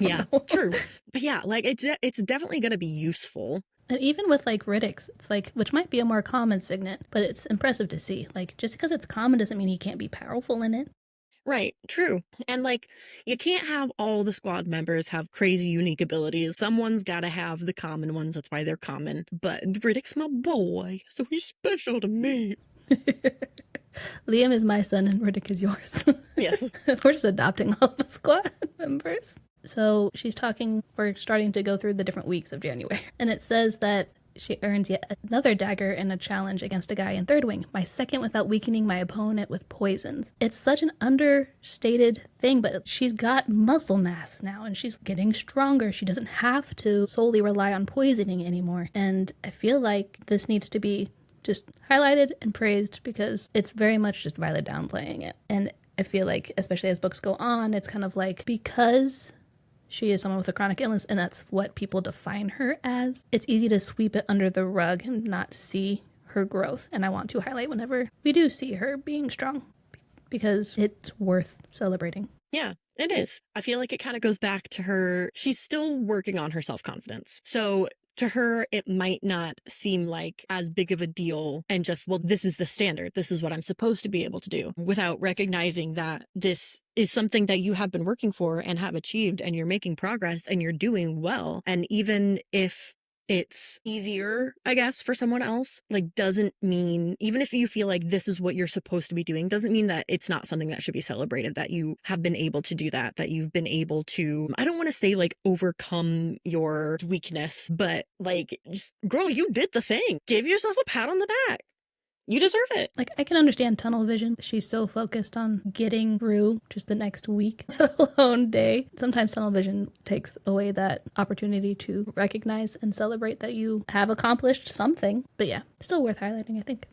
Yeah, true. But yeah, like it's definitely going to be useful. And even with like Riddick's, it's like, which might be a more common signet, but it's impressive to see. Like, just because it's common doesn't mean he can't be powerful in it. Right, true. And like, you can't have all the squad members have crazy unique abilities. Someone's got to have the common ones. That's why they're common. But Riddick's my boy, so he's special to me. Liam is my son and Riddick is yours. Yes. We're just adopting all the squad members. So she's talking, we're starting to go through the different weeks of January. And it says that she earns yet another dagger in a challenge against a guy in third wing, my second without weakening my opponent with poisons. It's such an understated thing, but she's got muscle mass now and she's getting stronger. She doesn't have to solely rely on poisoning anymore. And I feel like this needs to be just highlighted and praised because it's very much just Violet downplaying it. And I feel like, especially as books go on, it's kind of like, because she is someone with a chronic illness and that's what people define her as, it's easy to sweep it under the rug and not see her growth. And I want to highlight whenever we do see her being strong because it's worth celebrating. Yeah, it is. I feel like it kind of goes back to her. She's still working on her self-confidence. So to her, it might not seem like as big of a deal and just, well, this is the standard. This is what I'm supposed to be able to do, without recognizing that this is something that you have been working for and have achieved, and you're making progress and you're doing well. And even if it's easier, I guess, for someone else, like, doesn't mean, even if you feel like this is what you're supposed to be doing, doesn't mean that it's not something that should be celebrated, that you have been able to do that you've been able to, I don't want to say like overcome your weakness, but like, just, girl, you did the thing. Give yourself a pat on the back. You deserve it. Like, I can understand tunnel vision. She's so focused on getting through just the next week, let alone day. Sometimes tunnel vision takes away that opportunity to recognize and celebrate that you have accomplished something. But yeah, still worth highlighting, I think.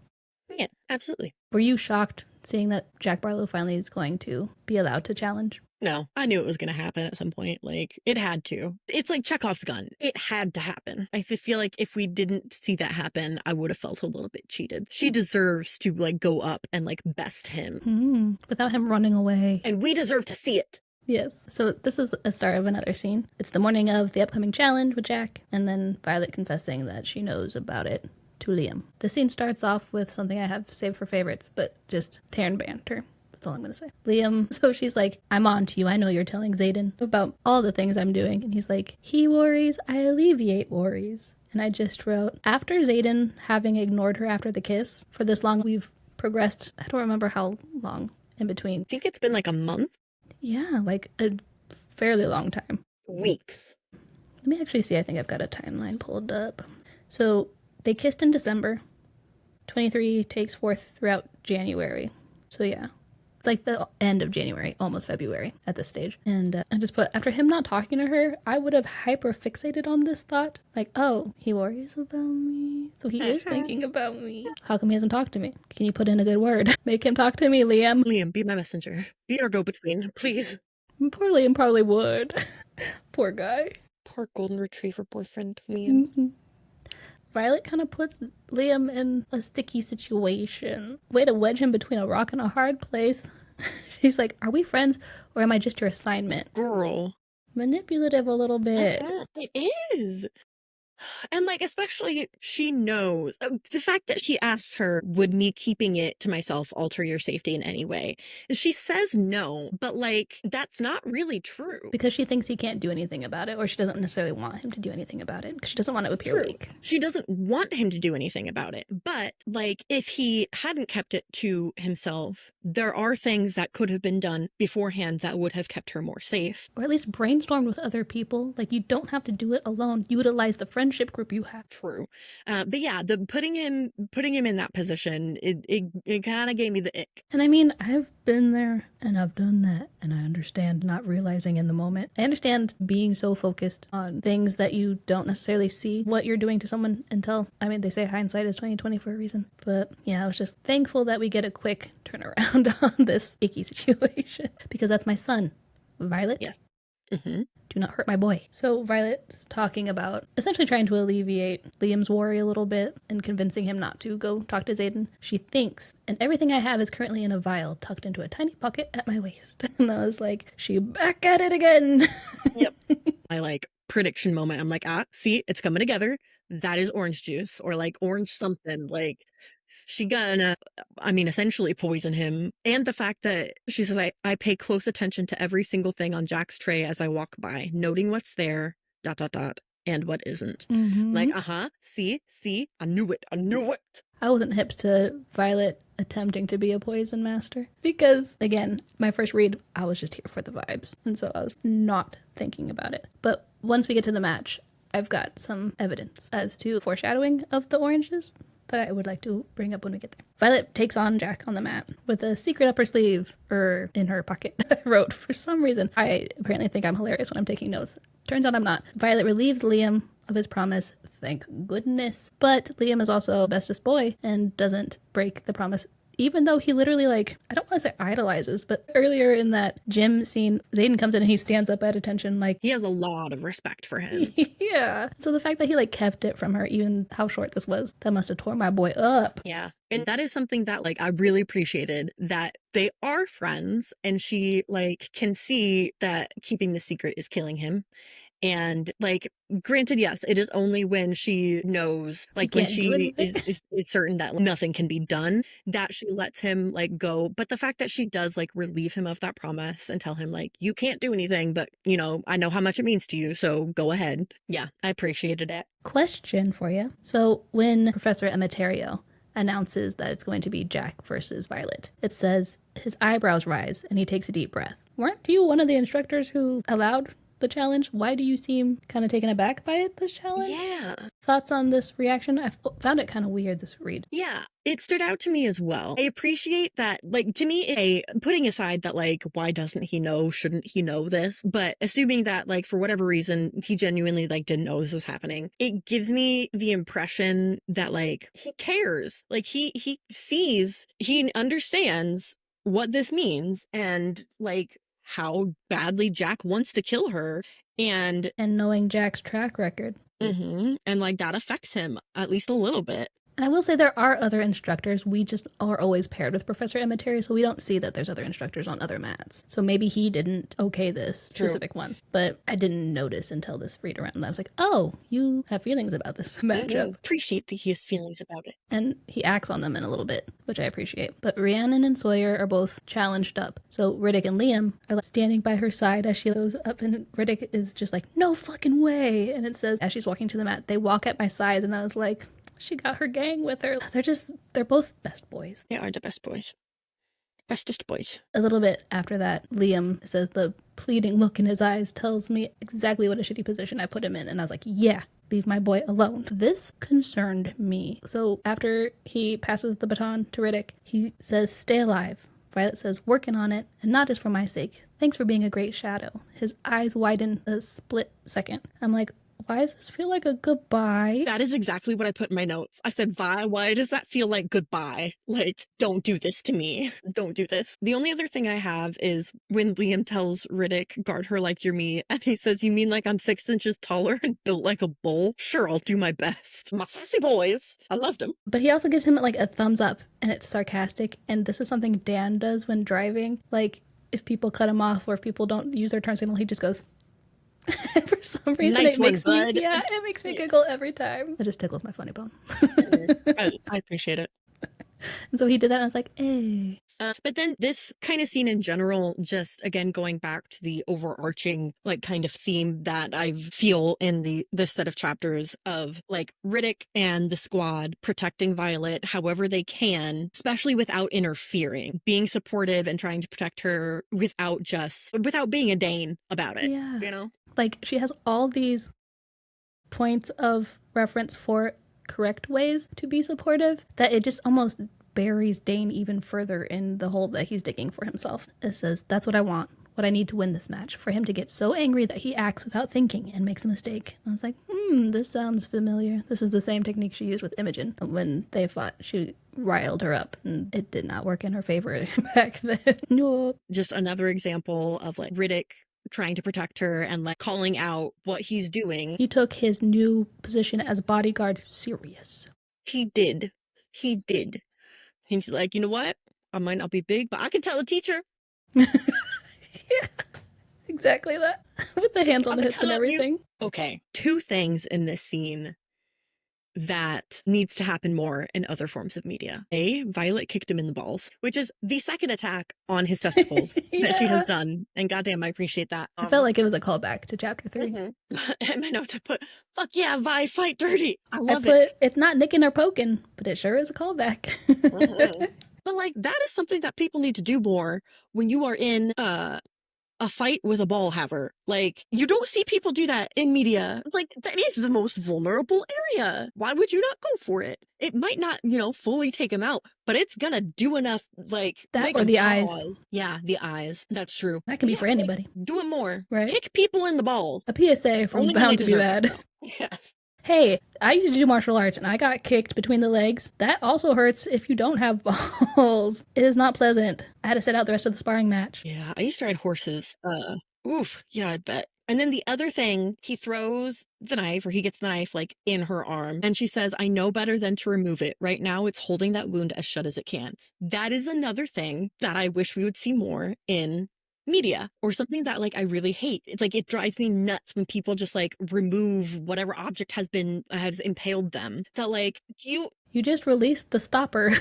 Yeah, absolutely. Were you shocked seeing that Jack Barlow finally is going to be allowed to challenge? No, I knew it was going to happen at some point. Like, it had to. It's like Chekhov's gun. It had to happen. I feel like if we didn't see that happen, I would have felt a little bit cheated. She deserves to like go up and like best him. Without him running away. And we deserve to see it. Yes. So this is the start of another scene. It's the morning of the upcoming challenge with Jack, and then Violet confessing that she knows about it to Liam. The scene starts off with something I have saved for favorites, but just Taryn banter. That's all I'm going to say. Liam, so she's like, I'm on to you. I know you're telling Xaden about all the things I'm doing. And he's like, he worries, I alleviate worries. And I just wrote, after Xaden having ignored her after the kiss, for this long we've progressed, I don't remember how long in between. I think it's been like a month. Yeah, like a fairly long time. Weeks. Let me actually see. I think I've got a timeline pulled up. So they kissed in December. 23 takes forth throughout January. So yeah. It's like the end of January, almost February at this stage. And I just put, after him not talking to her, I would have hyper fixated on this thought. Like, oh, he worries about me. So he is thinking about me. How come he hasn't talked to me? Can you put in a good word? Make him talk to me, Liam. Liam, be my messenger. Be our go-between, please. Poor Liam probably would. Poor guy. Poor golden retriever boyfriend, Liam. Violet kind of puts Liam in a sticky situation. Way to wedge him between a rock and a hard place. She's like, are we friends or am I just your assignment? Girl. Manipulative a little bit. It is. And like, especially she knows the fact that she asks her, would me keeping it to myself alter your safety in any way? She says no, but like, that's not really true. Because she thinks he can't do anything about it, or she doesn't necessarily want him to do anything about it, because she doesn't want to appear weak. She doesn't want him to do anything about it. But like, if he hadn't kept it to himself, there are things that could have been done beforehand that would have kept her more safe. Or at least brainstormed with other people. Like, you don't have to do it alone. Utilize the friendship friendship group you have. True. But yeah, the putting him in that position, it kind of gave me the ick. And I mean, I've been there and I've done that, and I understand not realizing in the moment. I understand being so focused on things that you don't necessarily see what you're doing to someone until, I mean, they say hindsight is 20/20 for a reason. But yeah, I was just thankful that we get a quick turnaround on this icky situation, because that's my son, Violet. Yeah. Mm-hmm. Do not hurt my boy. So Violet's talking about essentially trying to alleviate Liam's worry a little bit and convincing him not to go talk to Xaden. She thinks, and everything I have is currently in a vial tucked into a tiny pocket at my waist. And I was like, she back at it again. Yep. My like prediction moment. I'm like, see, it's coming together. That is orange juice or like orange something. Like she gonna, I mean, essentially poison him. And the fact that she says, I pay close attention to every single thing on Jack's tray as I walk by, noting what's there, ... and what isn't. Like, see, I knew it. I wasn't hip to Violet attempting to be a poison master because, again, my first read, I was just here for the vibes. And so I was not thinking about it. But once we get to the match, I've got some evidence as to foreshadowing of the oranges that I would like to bring up when we get there. Violet takes on Jack on the mat with a secret up her sleeve, or in her pocket, I wrote. For some reason, I apparently think I'm hilarious when I'm taking notes. Turns out I'm not. Violet relieves Liam of his promise, thank goodness. But Liam is also bestest boy and doesn't break the promise, even though he literally, like, I don't want to say idolizes, but earlier in that gym scene, Xaden comes in and he stands up at attention, like... He has a lot of respect for him. Yeah. So the fact that he, like, kept it from her, even how short this was, that must have tore my boy up. Yeah. And that is something that, like, I really appreciated, that they are friends and she, like, can see that keeping the secret is killing him. And, like, granted, yes, it is only when she knows, like, when she is certain that nothing can be done, that she lets him, like, go. But the fact that she does, like, relieve him of that promise and tell him, like, you can't do anything, but, you know, I know how much it means to you, so go ahead. Yeah, I appreciated it. Question for you. So when Professor Emiterio announces that it's going to be Jack versus Violet, it says his eyebrows rise and he takes a deep breath. Weren't you one of the instructors who allowed the challenge? Why do you seem kind of taken aback by it, this challenge? Yeah. Thoughts on this reaction? I found it kind of weird, this read. Yeah, it stood out to me as well. I appreciate that, like, to me, putting aside that, like, why doesn't he know, shouldn't he know this, but assuming that, like, for whatever reason, he genuinely, like, didn't know this was happening, it gives me the impression that, like, he cares. Like, he sees, he understands what this means and, like, how badly Jack wants to kill her. And knowing Jack's track record. And, like, that affects him at least a little bit. And I will say there are other instructors. We just are always paired with Professor Emiterio, so we don't see that there's other instructors on other mats. So maybe he didn't okay this specific one. But I didn't notice until this read around. And I was like, oh, you have feelings about this matchup. Appreciate that he has feelings about it. And he acts on them in a little bit, which I appreciate. But Rhiannon and Sawyer are both challenged up. So Riddick and Liam are standing by her side as she goes up, and Riddick is just like, no fucking way. And it says, as she's walking to the mat, they walk at my sides, and I was like, she got her gang with her. They're both best boys. They are the best boys. Bestest boys. A little bit after that, Liam says the pleading look in his eyes tells me exactly what a shitty position I put him in. And I was like, yeah, leave my boy alone. This concerned me. So after he passes the baton to Riddick, he says, stay alive. Violet says, working on it, and not just for my sake. Thanks for being a great shadow. His eyes widen a split second. I'm like, why does this feel like a goodbye? That is exactly what I put in my notes. I said, why does that feel like goodbye? Like, don't do this to me. Don't do this. The only other thing I have is when Liam tells Riddick, guard her like you're me, and he says, you mean like I'm 6 inches taller and built like a bull? Sure, I'll do my best. My sassy boys. I loved him. But he also gives him like a thumbs up, and it's sarcastic, and this is something Dan does when driving. Like, if people cut him off or if people don't use their turn signal, he just goes... For some reason, nice it makes one, me, bud. yeah, it makes me giggle every time. It just tickles my funny bone. I appreciate it. And so he did that, and I was like, hey. But then this kind of scene in general, just again going back to the overarching like kind of theme that I feel in this set of chapters of like Riddick and the squad protecting Violet however they can, especially without interfering, being supportive and trying to protect her without being a Dane about it. Yeah. You know? Like, she has all these points of reference for correct ways to be supportive that it just almost buries Dane even further in the hole that he's digging for himself. It says, that's what I want. What I need to win this match, for him to get so angry that he acts without thinking and makes a mistake. And I was like, this sounds familiar. This is the same technique she used with Imogen when they fought. She riled her up, and it did not work in her favor back then. Nope. Just another example of like Riddick trying to protect her and like calling out what he's doing. He took his new position as bodyguard serious. He did. He's like, you know what? I might not be big, but I can tell a teacher. Yeah, exactly that. With the hands on the hips and everything. Okay, 2 things in this scene that needs to happen more in other forms of media. A, Violet kicked him in the balls, which is the second attack on his testicles that she has done. And goddamn, I appreciate that. I felt like it was a callback to chapter 3. I meant not to put, fuck yeah, Vi, fight dirty. I love it. It's not nicking or poking, but it sure is a callback. But like, that is something that people need to do more when you are in a fight with a ball haver. Like, you don't see people do that in media. Like, that is the most vulnerable area. Why would you not go for it? It might not, fully take him out, but it's gonna do enough, like, that or the eyes. Yeah, the eyes. That's true. That can be for anybody. Like, do it more. Right? Kick people in the balls. A PSA from Bound to Be Bad. Yes. Hey, I used to do martial arts and I got kicked between the legs. That also hurts if you don't have balls. It is not pleasant. I had to sit out the rest of the sparring match. Yeah, I used to ride horses. Yeah, I bet. And then the other thing, he throws the knife, or he gets the knife, like, in her arm. And she says, I know better than to remove it. Right now, it's holding that wound as shut as it can. That is another thing that I wish we would see more in media, or something that, like, I really hate. It's like, it drives me nuts when people just, like, remove whatever object has impaled them. That, like, you just released the stopper.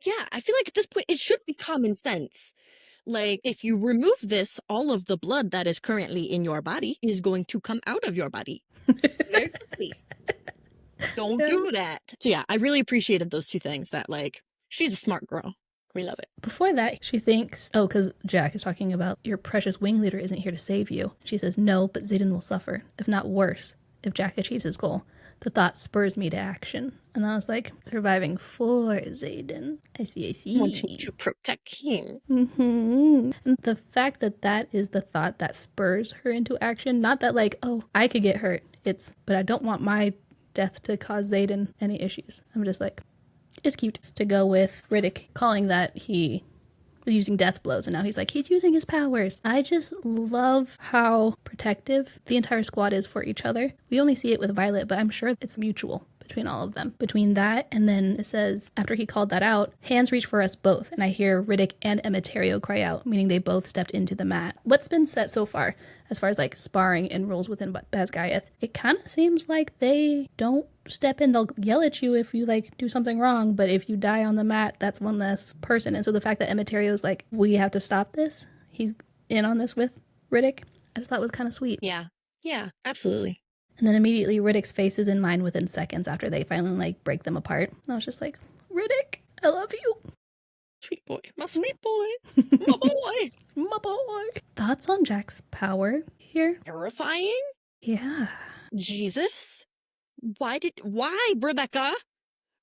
Yeah, I feel like at this point, it should be common sense. Like, if you remove this, all of the blood that is currently in your body is going to come out of your body very quickly. Don't do that. So yeah, I really appreciated those 2 things. That, like, she's a smart girl. We love it. Before that, she thinks, because Jack is talking about your precious wing leader isn't here to save you. She says, no, but Xaden will suffer, if not worse, if Jack achieves his goal. The thought spurs me to action. And I was like, surviving for Xaden. I see. Wanting to protect him. And the fact that is the thought that spurs her into action. Not that, like, oh, I could get hurt. But I don't want my death to cause Xaden any issues. I'm just like, it's cute. To go with Riddick calling that he was using death blows, and now he's like, he's using his powers. I just love how protective the entire squad is for each other. We only see it with Violet, but I'm sure it's mutual between all of them. Between that, and then it says, after he called that out, hands reach for us both, and I hear Riddick and Empyrean cry out, meaning they both stepped into the mat. What's been set so far, as far as, like, sparring and rules within Basgiath, it kind of seems like they don't step in. They'll yell at you if you, like, do something wrong, but if you die on the mat, that's one less person. And so the fact that Empyrean's like, we have to stop this, he's in on this with Riddick, I just thought was kind of sweet. Yeah, absolutely. And then immediately Riddick's face is in mine within seconds after they finally, like, break them apart. And I was just like, Riddick, I love you. Sweet boy. My sweet boy. My boy. My boy. Thoughts on Jack's power here? Terrifying? Yeah. Jesus. Why, Rebecca?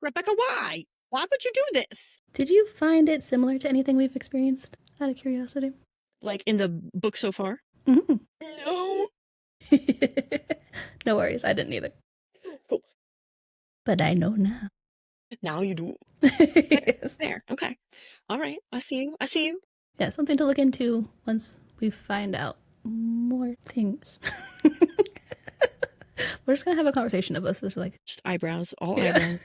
Rebecca, why? Why would you do this? Did you find it similar to anything we've experienced, out of curiosity? Like, in the book so far? Mm-hmm. No. No worries, I didn't either. Cool. But I know now. Now you do. Yes. There. Okay. All right. I see you. Yeah, something to look into once we find out more things. We're just going to have a conversation of us. Just eyebrows. All eyebrows.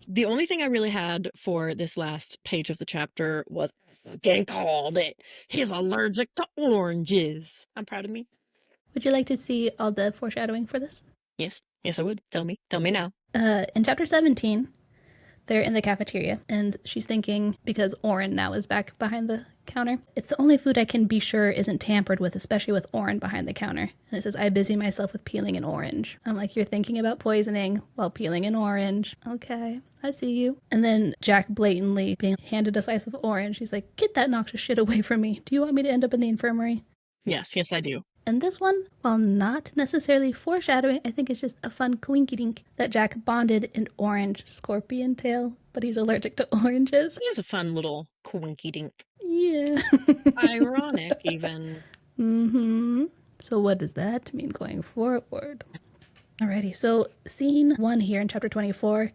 The only thing I really had for this last page of the chapter was getting called it. He's allergic to oranges. I'm proud of me. Would you like to see all the foreshadowing for this? Yes, I would. Tell me now. In chapter 17, they're in the cafeteria, and she's thinking, because Oren now is back behind the counter, it's the only food I can be sure isn't tampered with, especially with Oren behind the counter. And it says, I busy myself with peeling an orange. I'm like, you're thinking about poisoning while peeling an orange. Okay, I see you. And then Jack blatantly being handed a slice of orange. She's like, get that noxious shit away from me. Do you want me to end up in the infirmary? Yes, I do. And this one, while not necessarily foreshadowing, I think it's just a fun coinky-dink that Jack bonded an orange scorpion tail, but he's allergic to oranges. It is a fun little coinky dink. Yeah. Ironic, even. So what does that mean going forward? Alrighty, so scene 1 here in chapter 24,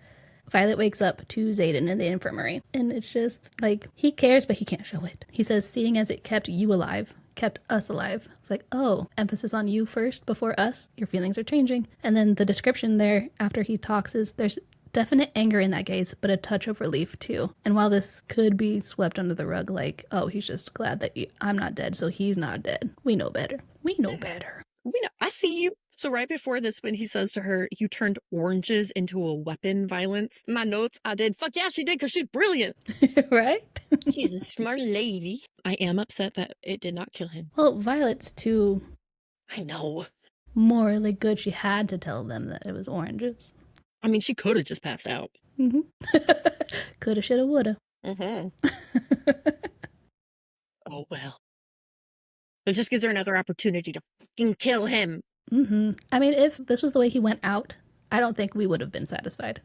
Violet wakes up to Xaden in the infirmary. And it's just like, he cares, but he can't show it. He says, seeing as it kept you alive, kept us alive. It's like, oh, emphasis on you first before us. Your feelings are changing. And then the description there after he talks is there's definite anger in that gaze, but a touch of relief too. And while this could be swept under the rug like, oh, he's just glad that I'm not dead, so he's not dead. We know better. We know better. We know. I see you. So right before this, when he says to her, you turned oranges into a weapon, Violence, my notes, I did. Fuck yeah, she did, because she's brilliant. Right? She's a smart lady. I am upset that it did not kill him. Well, Violet's too... I know. Morally good. She had to tell them that it was oranges. I mean, she could have just passed out. Coulda, shoulda, woulda. Oh, well. It just gives her another opportunity to fucking kill him. I mean, if this was the way he went out, I don't think we would have been satisfied.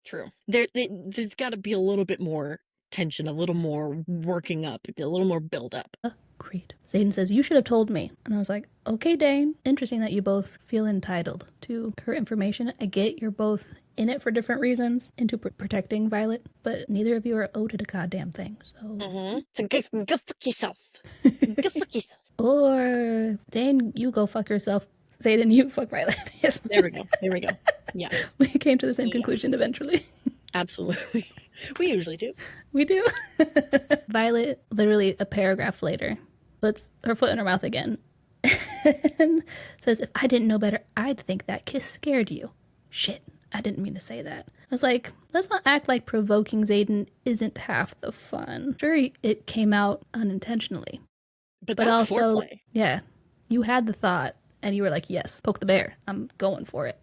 True. There's got to be a little bit more tension, a little more working up, a little more build up. Agreed. Xaden says, you should have told me. And I was like, okay, Dane. Interesting that you both feel entitled to her information. I get you're both in it for different reasons, into protecting Violet, but neither of you are owed it a goddamn thing. So, So go fuck yourself. Go fuck yourself. Or, Dane, you go fuck yourself. Xaden, you fuck Violet. Yes. There we go. There we go. Yeah. We came to the same conclusion eventually. Absolutely. We usually do. We do. Violet, literally a paragraph later, puts her foot in her mouth again and says, if I didn't know better, I'd think that kiss scared you. Shit, I didn't mean to say that. I was like, let's not act like provoking Xaden isn't half the fun. Sure, it came out unintentionally. But that's also, foreplay. Yeah, you had the thought and you were like, yes, poke the bear. I'm going for it.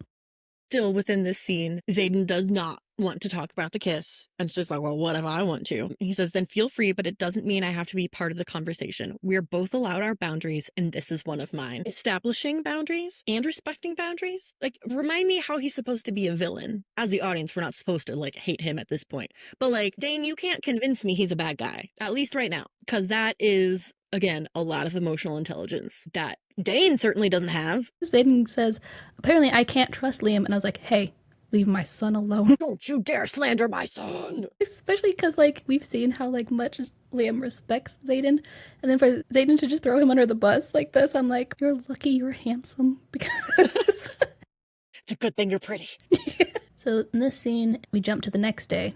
Still within this scene, Xaden does not want to talk about the kiss. And it's just like, well, what if I want to? He says, then feel free, but it doesn't mean I have to be part of the conversation. We're both allowed our boundaries, and this is one of mine. Establishing boundaries and respecting boundaries. Like, remind me how he's supposed to be a villain. As the audience, we're not supposed to, like, hate him at this point. But, like, Dane, you can't convince me he's a bad guy. At least right now. Because that is, again, a lot of emotional intelligence that Dane certainly doesn't have. Xaden says, apparently I can't trust Liam. And I was like, hey, leave my son alone. Don't you dare slander my son. Especially because, like, we've seen how, like, much Liam respects Xaden. And then for Xaden to just throw him under the bus like this, I'm like, you're lucky you're handsome. Because it's a good thing you're pretty. Yeah. So in this scene, we jump to the next day.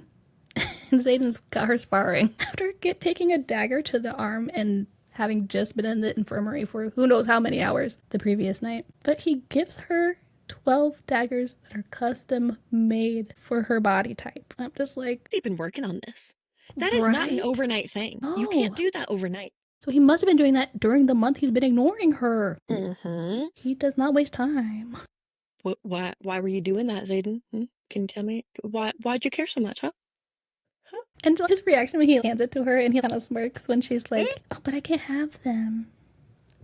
And Xaden's got her sparring. After taking a dagger to the arm and having just been in the infirmary for who knows how many hours the previous night. But he gives her 12 daggers that are custom made for her body type. I'm just like... They've been working on this. That is not an overnight thing. No. You can't do that overnight. So he must have been doing that during the month he's been ignoring her. He does not waste time. Why were you doing that, Xaden? Can you tell me? Why'd you care so much, huh? And his reaction when he hands it to her and he kind of smirks when she's like, oh, but I can't have them.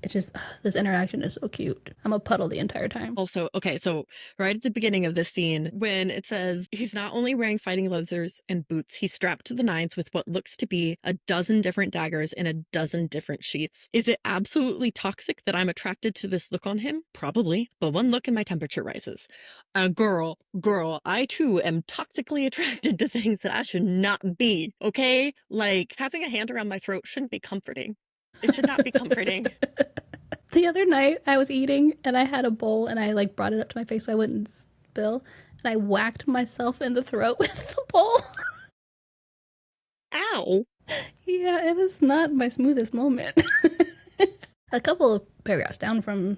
It's just, this interaction is so cute. I'm a puddle the entire time. Also, okay, so right at the beginning of this scene, when it says he's not only wearing fighting leathers and boots, he's strapped to the nines with what looks to be a dozen different daggers in a dozen different sheaths. Is it absolutely toxic that I'm attracted to this look on him? Probably, but one look and my temperature rises. Girl, I too am toxically attracted to things that I should not be, okay? Like, having a hand around my throat shouldn't be comforting. It should not be comforting. The other night I was eating and I had a bowl and I like brought it up to my face so I wouldn't spill. And I whacked myself in the throat with the bowl. Ow. Yeah, it was not my smoothest moment. A couple of paragraphs down from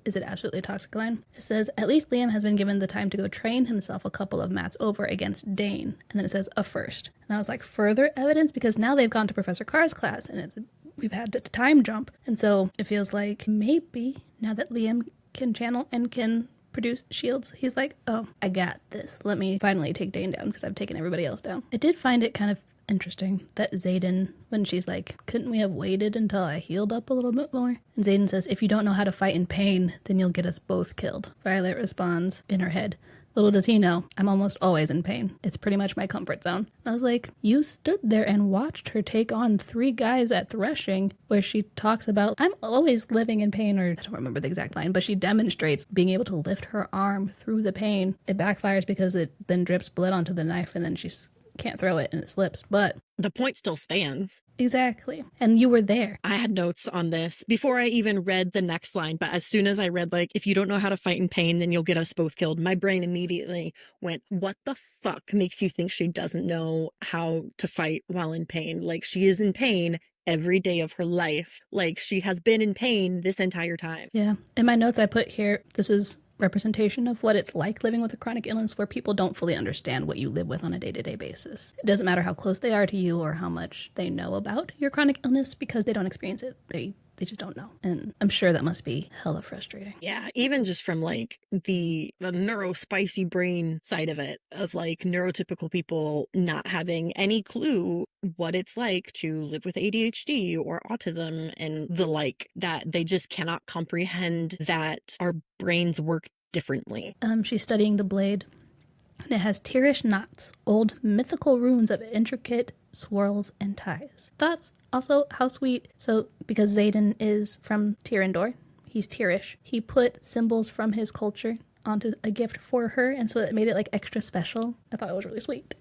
Is It Absolutely Toxic line, it says, at least Liam has been given the time to go train himself a couple of mats over against Dane. And then it says, a first. And I was like, further evidence? Because now they've gone to Professor Carr's class and we've had a time jump. And so it feels like maybe now that Liam can channel and can produce shields, he's like, oh, I got this. Let me finally take Dane down because I've taken everybody else down. I did find it kind of interesting that Xaden, when she's like, couldn't we have waited until I healed up a little bit more? And Xaden says, if you don't know how to fight in pain, then you'll get us both killed. Violet responds in her head, little does he know, I'm almost always in pain. It's pretty much my comfort zone. And I was like, you stood there and watched her take on 3 guys at threshing, where she talks about, I'm always living in pain, or I don't remember the exact line, but she demonstrates being able to lift her arm through the pain. It backfires because it then drips blood onto the knife and then she's can't throw it and it slips, but the point still stands. Exactly. And you were there. I had notes on this before I even read the next line, but as soon as I read, like, if you don't know how to fight in pain, then you'll get us both killed, my brain immediately went, what the fuck makes you think she doesn't know how to fight while in pain? Like, she is in pain every day of her life. Like, she has been in pain this entire time. Yeah. In my notes I put here, this is representation of what it's like living with a chronic illness where people don't fully understand what you live with on a day-to-day basis. It doesn't matter how close they are to you or how much they know about your chronic illness, because they don't experience it. They just don't know. And I'm sure that must be hella frustrating. Yeah, even just from like the neurospicy brain side of it, of like neurotypical people not having any clue what it's like to live with ADHD or autism and the like, that they just cannot comprehend that our brains work differently. She's studying the blade, and it has Tyrish knots, old mythical runes of intricate swirls and ties. Thoughts? Also, how sweet. So, because Xaden is from Tyrrendor, he's Tyrish, he put symbols from his culture onto a gift for her, and so it made it like extra special. I thought it was really sweet.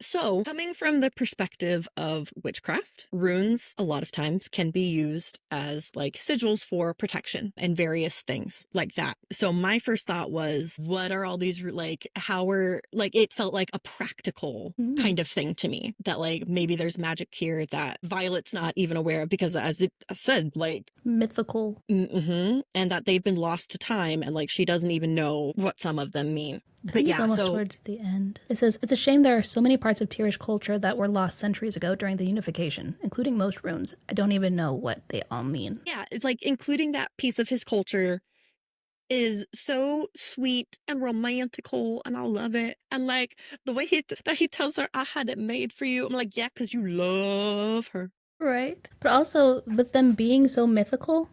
So coming from the perspective of witchcraft, runes a lot of times can be used as like sigils for protection and various things like that. So my first thought was, what are all these, like, how are, like, it felt like a practical kind of thing to me, that like maybe there's magic here that Violet's not even aware of, because as it said, like mythical. And that they've been lost to time, and like she doesn't even know what some of them mean. But yeah, almost towards the end. It says, it's a shame there are so many parts of Tyrish culture that were lost centuries ago during the unification, including most runes. I don't even know what they all mean. Yeah, it's like including that piece of his culture is so sweet and romantical, and I love it. And like the way that he tells her, I had it made for you. I'm like, yeah, because you love her. Right. But also, with them being so mythical,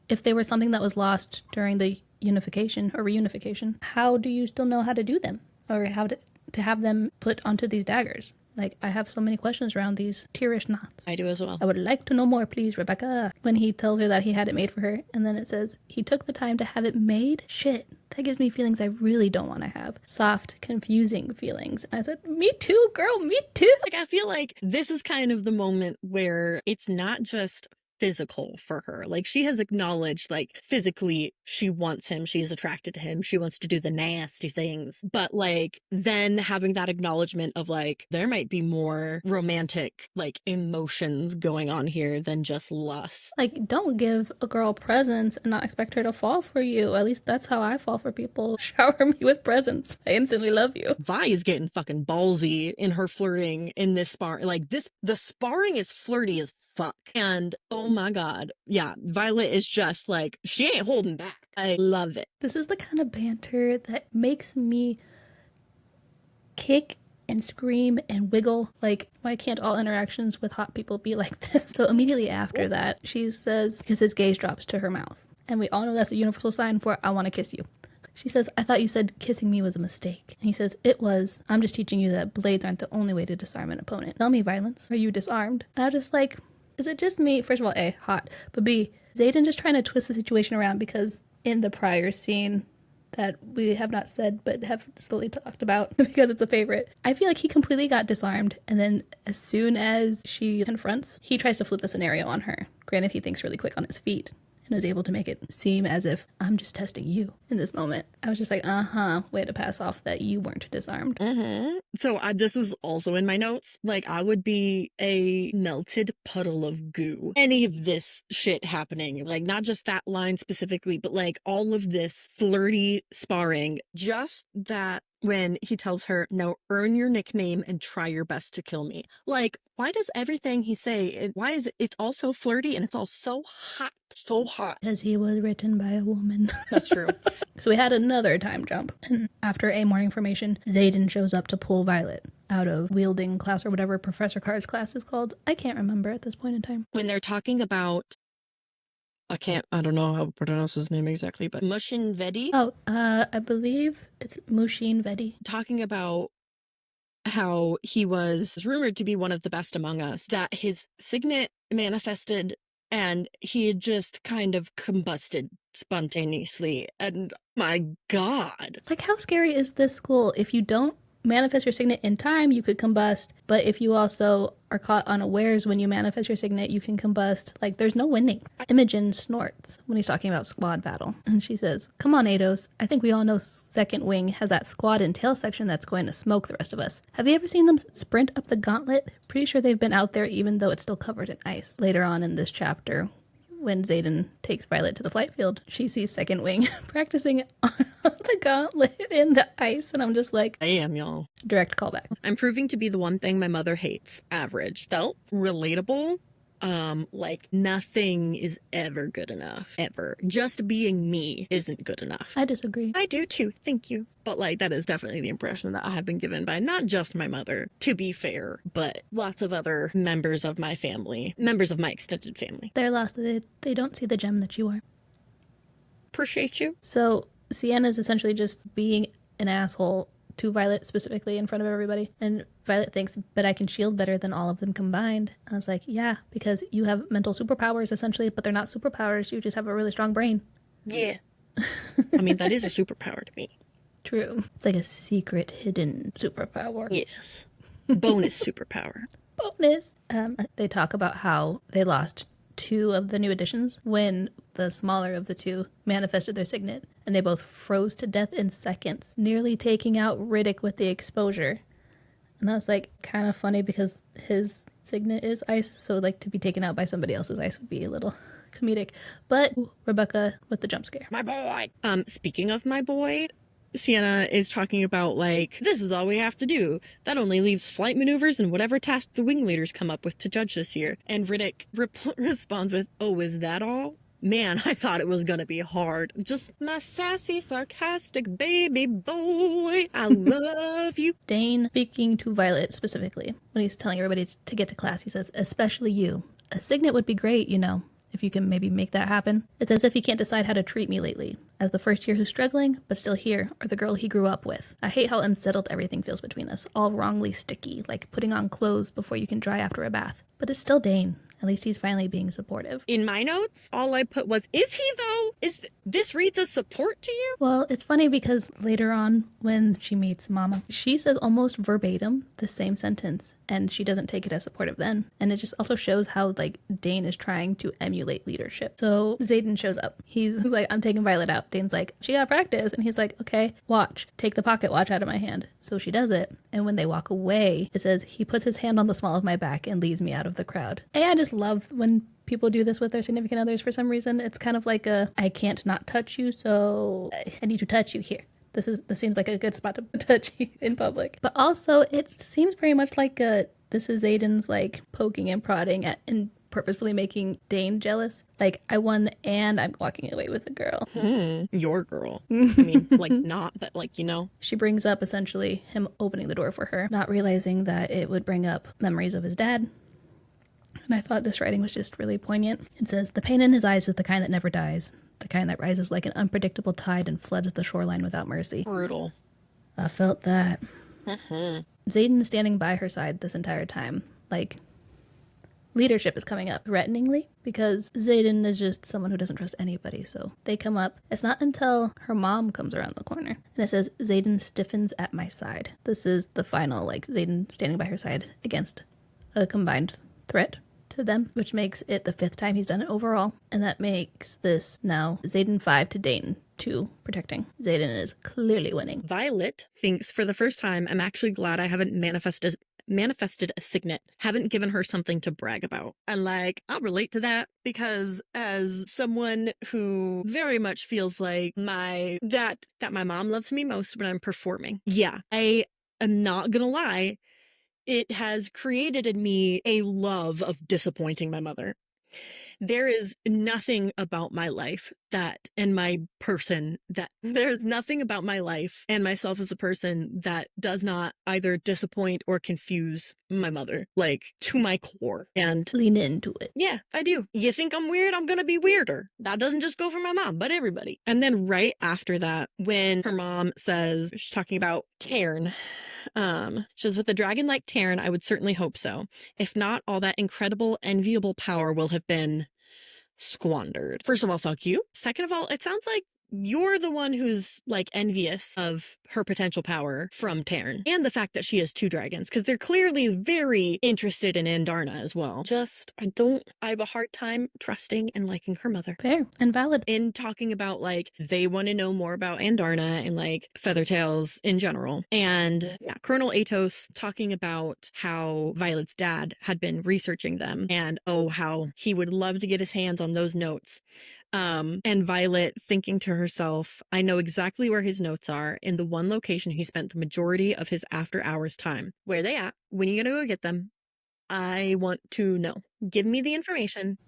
if they were something that was lost during the unification or reunification, how do you still know how to do them, or how to have them put onto these daggers? Like, I have so many questions around these Tyrish knots. I do as well. I would like to know more, please, Rebecca. When he tells her that he had it made for her, and then it says he took the time to have it made. Shit, that gives me feelings I really don't want to have. Soft, confusing feelings. And I said, me too, girl, me too. Like, I feel like this is kind of the moment where it's not just physical for her. Like, she has acknowledged, like, physically she wants him, she is attracted to him, she wants to do the nasty things, but like then having that acknowledgement of like there might be more romantic like emotions going on here than just lust. Like, don't give a girl presents and not expect her to fall for you. At least that's how I fall for people. Shower me with presents, I instantly love you. Vi is getting fucking ballsy in her flirting in this spar. Like, the sparring is flirty as fuck. And oh my god, yeah, Violet is just like, she ain't holding back. I love it. This is the kind of banter that makes me kick and scream and wiggle. Like, why can't all interactions with hot people be like this? So immediately after that, she says, because his gaze drops to her mouth, and we all know that's a universal sign for I want to kiss you. She says, I thought you said kissing me was a mistake. And he says, it was. I'm just teaching you that blades aren't the only way to disarm an opponent. Tell me, Violence, are you disarmed? And I was just like, is it just me? First of all, A, hot, but B, Xaden just trying to twist the situation around, because in the prior scene that we have not said but have slowly talked about because it's a favorite, I feel like he completely got disarmed, and then as soon as she confronts, he tries to flip the scenario on her. Granted, he thinks really quick on his feet and is able to make it seem as if I'm just testing you in this moment. I was just like, way to pass off that you weren't disarmed. So this was also in my notes. Like, I would be a melted puddle of goo. Any of this shit happening, like not just that line specifically, but like all of this flirty sparring, just that when he tells her, now earn your nickname and try your best to kill me. Like, why does everything he say, why is it's all so flirty and it's all so hot, so hot? Because he was written by a woman. That's true. So we had another time jump. And after a morning formation, Xaden shows up to pull Violet out of wielding class or whatever Professor Card's class is called. I can't remember at this point in time. When they're talking about, I don't know how to pronounce his name exactly, but Mushin Vedi. Oh, I believe it's Mushin Vedi. Talking about how he was rumored to be one of the best among us, that his signet manifested and he had just kind of combusted spontaneously. And my God. Like, how scary is this school? If you don't manifest your signet in time, you could combust. But if you also are caught unawares when you manifest your signet, you can combust. Like, there's no winning. Imogen snorts when he's talking about squad battle. And she says, come on, Ados. I think we all know Second Wing has that squad and tail section that's going to smoke the rest of us. Have you ever seen them sprint up the gauntlet? Pretty sure they've been out there even though it's still covered in ice. Later on in this chapter, when Xaden takes Violet to the flight field, she sees Second Wing practicing on the gauntlet in the ice, and I'm just like, I am, y'all. Direct callback. I'm proving to be the one thing my mother hates. Average. Felt relatable. Like nothing is ever good enough. Ever. Just being me isn't good enough. I disagree. I do too. Thank you. But like that is definitely the impression that I have been given by not just my mother, to be fair, but lots of other members of my family, members of my extended family. They're lost. They don't see the gem that you are. Appreciate you. So Sienna's essentially just being an asshole to Violet specifically in front of everybody. And Violet thinks, but I can shield better than all of them combined. I was like, yeah, because you have mental superpowers essentially, but they're not superpowers. You just have a really strong brain. Yeah. I mean, that is a superpower to me. True. It's like a secret hidden superpower. Yes. Bonus superpower. Bonus. They talk about how they lost 2 of the new additions when the smaller of the 2 manifested their signet, and they both froze to death in seconds, nearly taking out Riddick with the exposure. And I was like, kind of funny because his signet is ice, so like to be taken out by somebody else's ice would be a little comedic. But Rebecca with the jump scare. My boy. Speaking of my boy, Sienna is talking about, like, this is all we have to do. That only leaves flight maneuvers and whatever task the wing leaders come up with to judge this year. And Riddick responds with, oh, is that all? Man, I thought it was gonna be hard. Just my sassy, sarcastic baby boy. I love you. Dane, speaking to Violet specifically, when he's telling everybody to get to class, he says, especially you. A signet would be great, you know, if you can maybe make that happen. It's as if he can't decide how to treat me lately. As the first year who's struggling, but still here, or the girl he grew up with. I hate how unsettled everything feels between us, all wrongly sticky, like putting on clothes before you can dry after a bath. But it's still Dane. At least he's finally being supportive. In my notes, all I put was, is he though? Is this reads as support to you? Well, it's funny because later on when she meets Mama, she says almost verbatim the same sentence, and she doesn't take it as supportive then. And it just also shows how like Dane is trying to emulate leadership. So Xaden shows up. He's like, I'm taking Violet out. Dane's like, she got practice. And he's like, okay, watch. Take the pocket watch out of my hand. So she does it. And when they walk away, it says, he puts his hand on the small of my back and leads me out of the crowd. And I just love when people do this with their significant others for some reason. It's kind of like a, I can't not touch you, so I need to touch you here. This seems like a good spot to touch you in public. But also, it seems very much like this is Aiden's like poking and prodding at and purposefully making Dane jealous. Like, I won and I'm walking away with the girl. Your girl. I mean, like not, but like, you know. She brings up essentially him opening the door for her, not realizing that it would bring up memories of his dad. And I thought this writing was just really poignant. It says, the pain in his eyes is the kind that never dies. The kind that rises like an unpredictable tide and floods the shoreline without mercy. Brutal. I felt that. Xaden is standing by her side this entire time. Like, leadership is coming up threateningly because Xaden is just someone who doesn't trust anybody. So they come up. It's not until her mom comes around the corner. And it says, Xaden stiffens at my side. This is the final, like, Xaden standing by her side against a combined threat to them, which makes it the 5th time he's done it overall. And that makes this now Xaden 5 to Dane 2 protecting. Xaden is clearly winning. Violet thinks, for the first time, I'm actually glad I haven't manifested a signet, haven't given her something to brag about. And like, I'll relate to that because as someone who very much feels like that my mom loves me most when I'm performing. Yeah, I am not gonna lie. It has created in me a love of disappointing my mother. There is nothing about my life and my person that there's nothing about my life and myself as a person that does not either disappoint or confuse my mother, like to my core. And lean into it. Yeah, I do. You think I'm weird? I'm gonna be weirder. That doesn't just go for my mom, but everybody. And then right after that, when her mom says, she's talking about Cairn, she says, with a dragon like Taryn, I would certainly hope so. If not, all that incredible, enviable power will have been squandered. First of all, fuck you. Second of all, it sounds like you're the one who's like envious of her potential power from Taryn and the fact that she has 2 dragons, because they're clearly very interested in Andarna as well. I have a hard time trusting and liking her mother. Fair and valid. In talking about like they want to know more about Andarna and like Feathertails in general. And yeah, Colonel Atos talking about how Violet's dad had been researching them and how he would love to get his hands on those notes. And Violet thinking to herself, I know exactly where his notes are, in the one location he spent the majority of his after hours time. Where are they at? When are you gonna go get them? I want to know. Give me the information.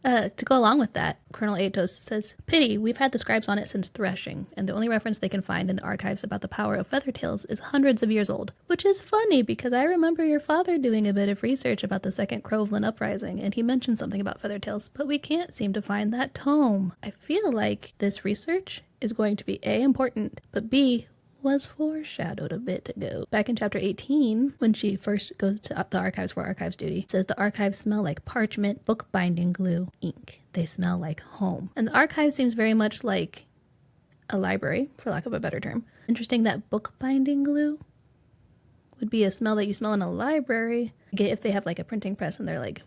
To go along with that, Colonel Atos says, pity, we've had the scribes on it since threshing, and the only reference they can find in the archives about the power of Feathertails is hundreds of years old. Which is funny, because I remember your father doing a bit of research about the Second Croveland Uprising, and he mentioned something about Feathertails, but we can't seem to find that tome. I feel like this research is going to be A, important, but B, was foreshadowed a bit ago. Back in chapter 18, when she first goes to the archives for archives duty, it says the archives smell like parchment, bookbinding glue, ink. They smell like home. And the archive seems very much like a library, for lack of a better term. Interesting that bookbinding glue would be a smell that you smell in a library. If they have like a printing press and they're like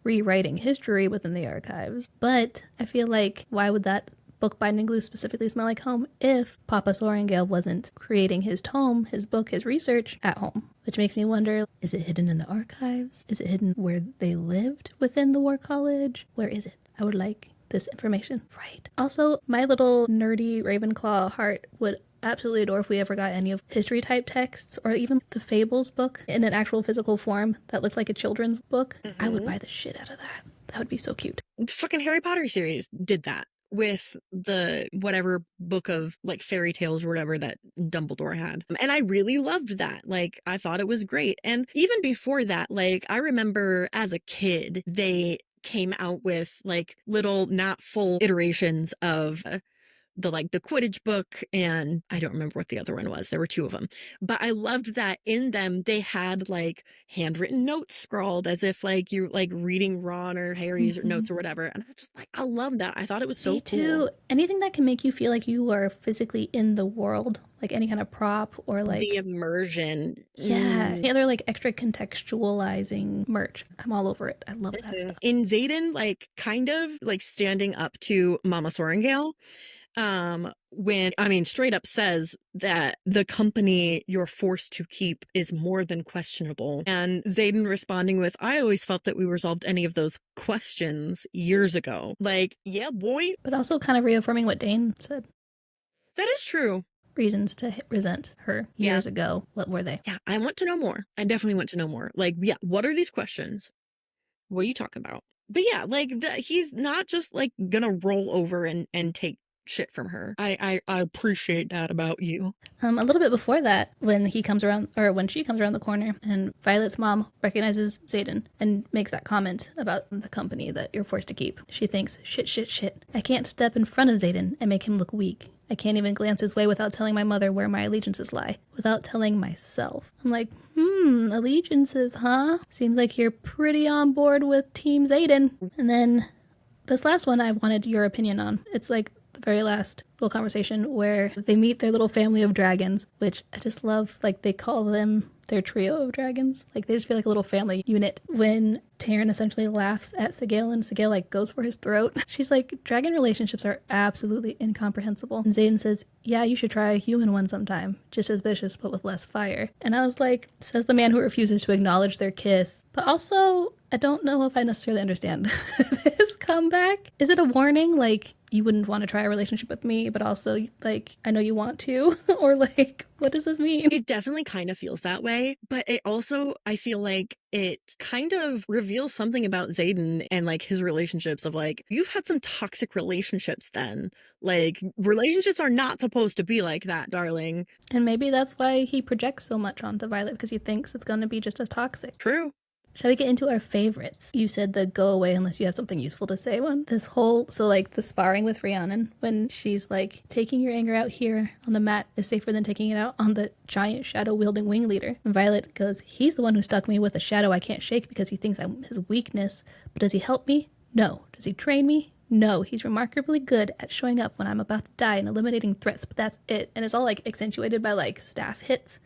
rewriting history within the archives. But I feel like, why would that bookbinding glue specifically smell like home if Papa Sorengale wasn't creating his tome, his book, his research at home? Which makes me wonder, is it hidden in the archives? Is it hidden where they lived within the War College? Where is it? I would like this information. Right. Also, my little nerdy Ravenclaw heart would absolutely adore if we ever got any of history type texts or even the Fables book in an actual physical form that looked like a children's book. Mm-hmm. I would buy the shit out of that. That would be so cute. The fucking Harry Potter series did that with the whatever book of like fairy tales or whatever that Dumbledore had. And I really loved that. Like, I thought it was great. And even before that, like, I remember as a kid, they came out with like little not full iterations of the Quidditch book, and I don't remember what the other one was. There were 2 of them. But I loved that in them they had like handwritten notes scrawled as if like you're like reading Ron or Harry's notes or whatever. And I just like, I love that. I thought it was so Me cool. too. Anything that can make you feel like you are physically in the world, like any kind of prop or like the immersion. Yeah. Any other like extra contextualizing merch. I'm all over it. I love that stuff. In Xaden, like kind of like standing up to Mama Sorengale, when, I mean, straight up says that the company you're forced to keep is more than questionable. And Xaden responding with, I always felt that we resolved any of those questions years ago. Like, yeah, boy. But also kind of reaffirming what Dane said. That is true. Reasons to resent her years ago. What were they? Yeah, I want to know more. I definitely want to know more. Like, yeah, what are these questions? What are you talking about? But yeah, like, he's not just like gonna roll over and take shit from her. I appreciate that about you. A little bit before that, when she comes around the corner and Violet's mom recognizes Xaden and makes that comment about the company that you're forced to keep. She thinks, shit. I can't step in front of Xaden and make him look weak. I can't even glance his way without telling my mother where my allegiances lie, without telling myself. I'm like, allegiances, huh? Seems like you're pretty on board with Team Xaden. And then this last one I wanted your opinion on. It's like the very last little conversation where they meet their little family of dragons, which I just love. Like, they call them their trio of dragons. Like, they just feel like a little family unit. When Taryn essentially laughs at Sigale and Sigale like goes for his throat, she's like, dragon relationships are absolutely incomprehensible. And Xaden says, yeah, you should try a human one sometime, just as vicious but with less fire. And I was like, says the man who refuses to acknowledge their kiss. But also, I don't know if I necessarily understand this comeback. Is it a warning? Like, you wouldn't want to try a relationship with me, but also, like, I know you want to. Or, like, what does this mean? It definitely kind of feels that way, but it also, I feel like it kind of reveals something about Xaden and, like, his relationships of, like, you've had some toxic relationships then. Like, relationships are not supposed to be like that, darling. And maybe that's why he projects so much onto Violet, because he thinks it's going to be just as toxic. True. Shall we get into our favorites? You said the go away unless you have something useful to say one. So like the sparring with Rhiannon, when she's like, taking your anger out here on the mat is safer than taking it out on the giant shadow-wielding wing leader. And Violet goes, he's the one who stuck me with a shadow I can't shake because he thinks I'm his weakness. But does he help me? No. Does he train me? No. He's remarkably good at showing up when I'm about to die and eliminating threats, but that's it. And it's all like accentuated by like staff hits.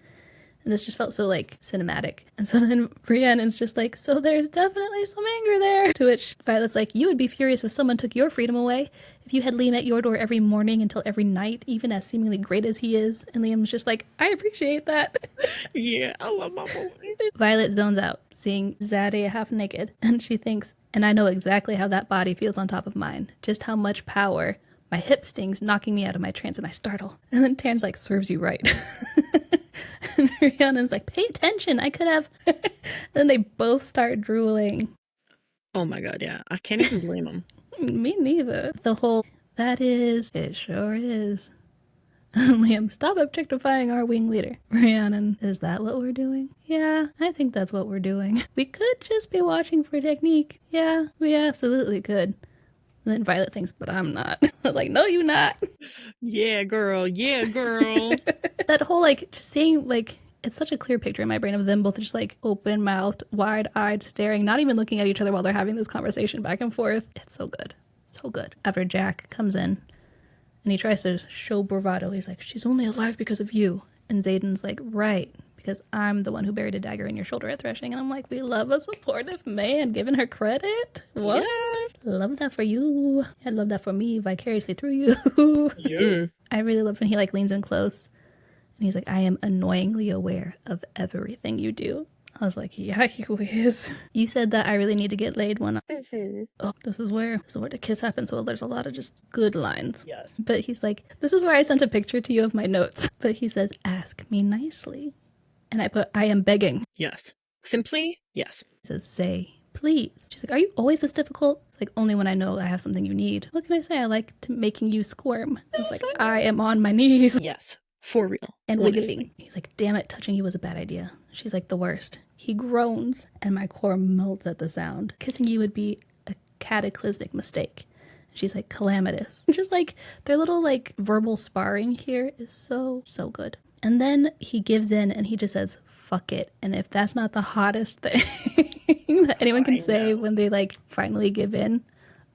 And this just felt so, like, cinematic. And so then Rhiannon's just like, so there's definitely some anger there. To which Violet's like, you would be furious if someone took your freedom away. If you had Liam at your door every morning until every night, even as seemingly great as he is. And Liam's just like, I appreciate that. Yeah, I love my boy. Violet zones out, seeing Zadie half naked. And she thinks, and I know exactly how that body feels on top of mine. Just how much power. My hip stings, knocking me out of my trance, and I startle. And then Taryn's like, serves you right. And Rhiannon's like, pay attention, I could have. Then they both start drooling. Oh my god, yeah. I can't even blame them. Me neither. The whole, it sure is. Liam, stop objectifying our wing leader. Rhiannon, is that what we're doing? Yeah, I think that's what we're doing. We could just be watching for technique. Yeah, we absolutely could. And then Violet thinks, but I'm not. I was like, no, you're not. Yeah, girl. Yeah, girl. That whole, like, just seeing, like, it's such a clear picture in my brain of them both just, like, open-mouthed, wide-eyed, staring, not even looking at each other while they're having this conversation back and forth. It's so good. So good. After Jack comes in, and he tries to show bravado, he's like, she's only alive because of you. And Xaden's like, right, because I'm the one who buried a dagger in your shoulder at threshing. And I'm like, we love a supportive man giving her credit. What? Yes. Love that for you. I'd love that for me vicariously through you. Yeah. I really love when he like leans in close. And he's like, I am annoyingly aware of everything you do. I was like, yeah, he is. You said that I really need to get laid one. Oh, this is where the kiss happens. So there's a lot of just good lines. Yes. But he's like, this is where I sent a picture to you of my notes. But he says, ask me nicely. And I put, I am begging. Yes. Simply, yes. He says, say, please. She's like, are you always this difficult? It's like, only when I know I have something you need. What can I say? I like making you squirm. It's like, I am on my knees. Yes. For real. And wiggling. He's like, damn it, touching you was a bad idea. She's like, the worst. He groans, and my core melts at the sound. Kissing you would be a cataclysmic mistake. She's like, calamitous. Just like, their little like verbal sparring here is so, so good. And then he gives in and he just says, fuck it. And if that's not the hottest thing that anyone can say when they like finally give in,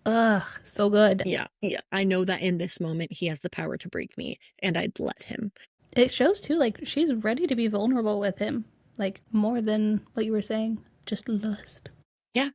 ugh, so good. Yeah. I know that in this moment he has the power to break me, and I'd let him. It shows too, like, she's ready to be vulnerable with him. Like, more than what you were saying, just lust. Yeah,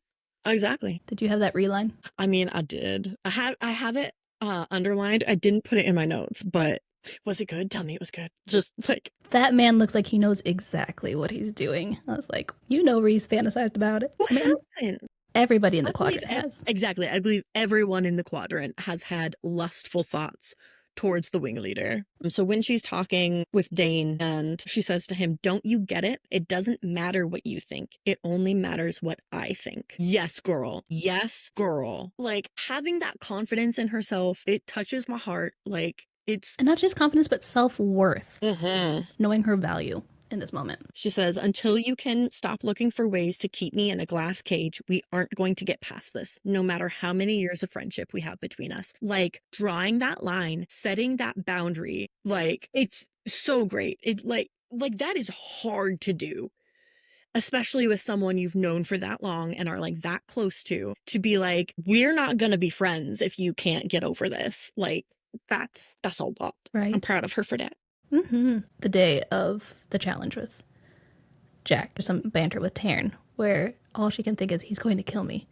exactly. Did you have that reline? I mean, I did. I have it underlined. I didn't put it in my notes, but was it good? Tell me it was good. Just like, that man looks like he knows exactly what he's doing. I was like, you know, Reese fantasized about it. What happened? Everybody in the quadrant has. Exactly. I believe everyone in the quadrant has had lustful thoughts towards the wing leader. So when she's talking with Dane and she says to him, don't you get it? It doesn't matter what you think. It only matters what I think. Yes, girl. Yes, girl. Like, having that confidence in herself, it touches my heart. Like, it's... And not just confidence, but self-worth. Mm-hmm. Knowing her value in this moment. She says, until you can stop looking for ways to keep me in a glass cage, we aren't going to get past this, no matter how many years of friendship we have between us. Like, drawing that line, setting that boundary, like, it's so great. It like that is hard to do, especially with someone you've known for that long and are like that close to be like, we're not gonna be friends if you can't get over this. Like, that's a lot. Right. I'm proud of her for that. Mm-hmm. The day of the challenge with Jack, there's some banter with Taryn, where all she can think is, he's going to kill me.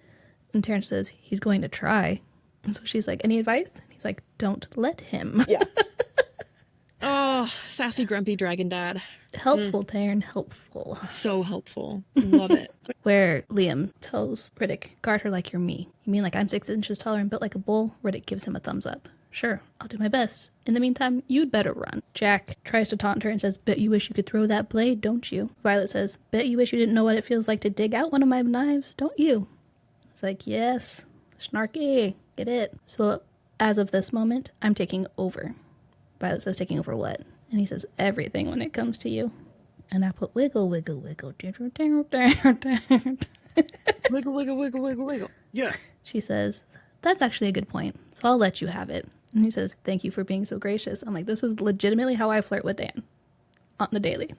And Taryn says, he's going to try. And so she's like, any advice? And he's like, don't let him. Yeah. Oh, sassy, grumpy dragon dad. Helpful, Taryn, helpful. So helpful. Love it. Where Liam tells Riddick, guard her like you're me. You mean like I'm 6 inches taller and built like a bull? Riddick gives him a thumbs up. Sure, I'll do my best. In the meantime, you'd better run. Jack tries to taunt her and says, bet you wish you could throw that blade, don't you? Violet says, bet you wish you didn't know what it feels like to dig out one of my knives, don't you? It's like, yes, snarky, get it. So as of this moment, I'm taking over. Violet says, taking over what? And he says, everything when it comes to you. And I put wiggle, wiggle, wiggle. Wiggle, wiggle, wiggle, wiggle, wiggle. Yeah. She says, that's actually a good point, so I'll let you have it. And he says, thank you for being so gracious. I'm like, this is legitimately how I flirt with Dan on the daily.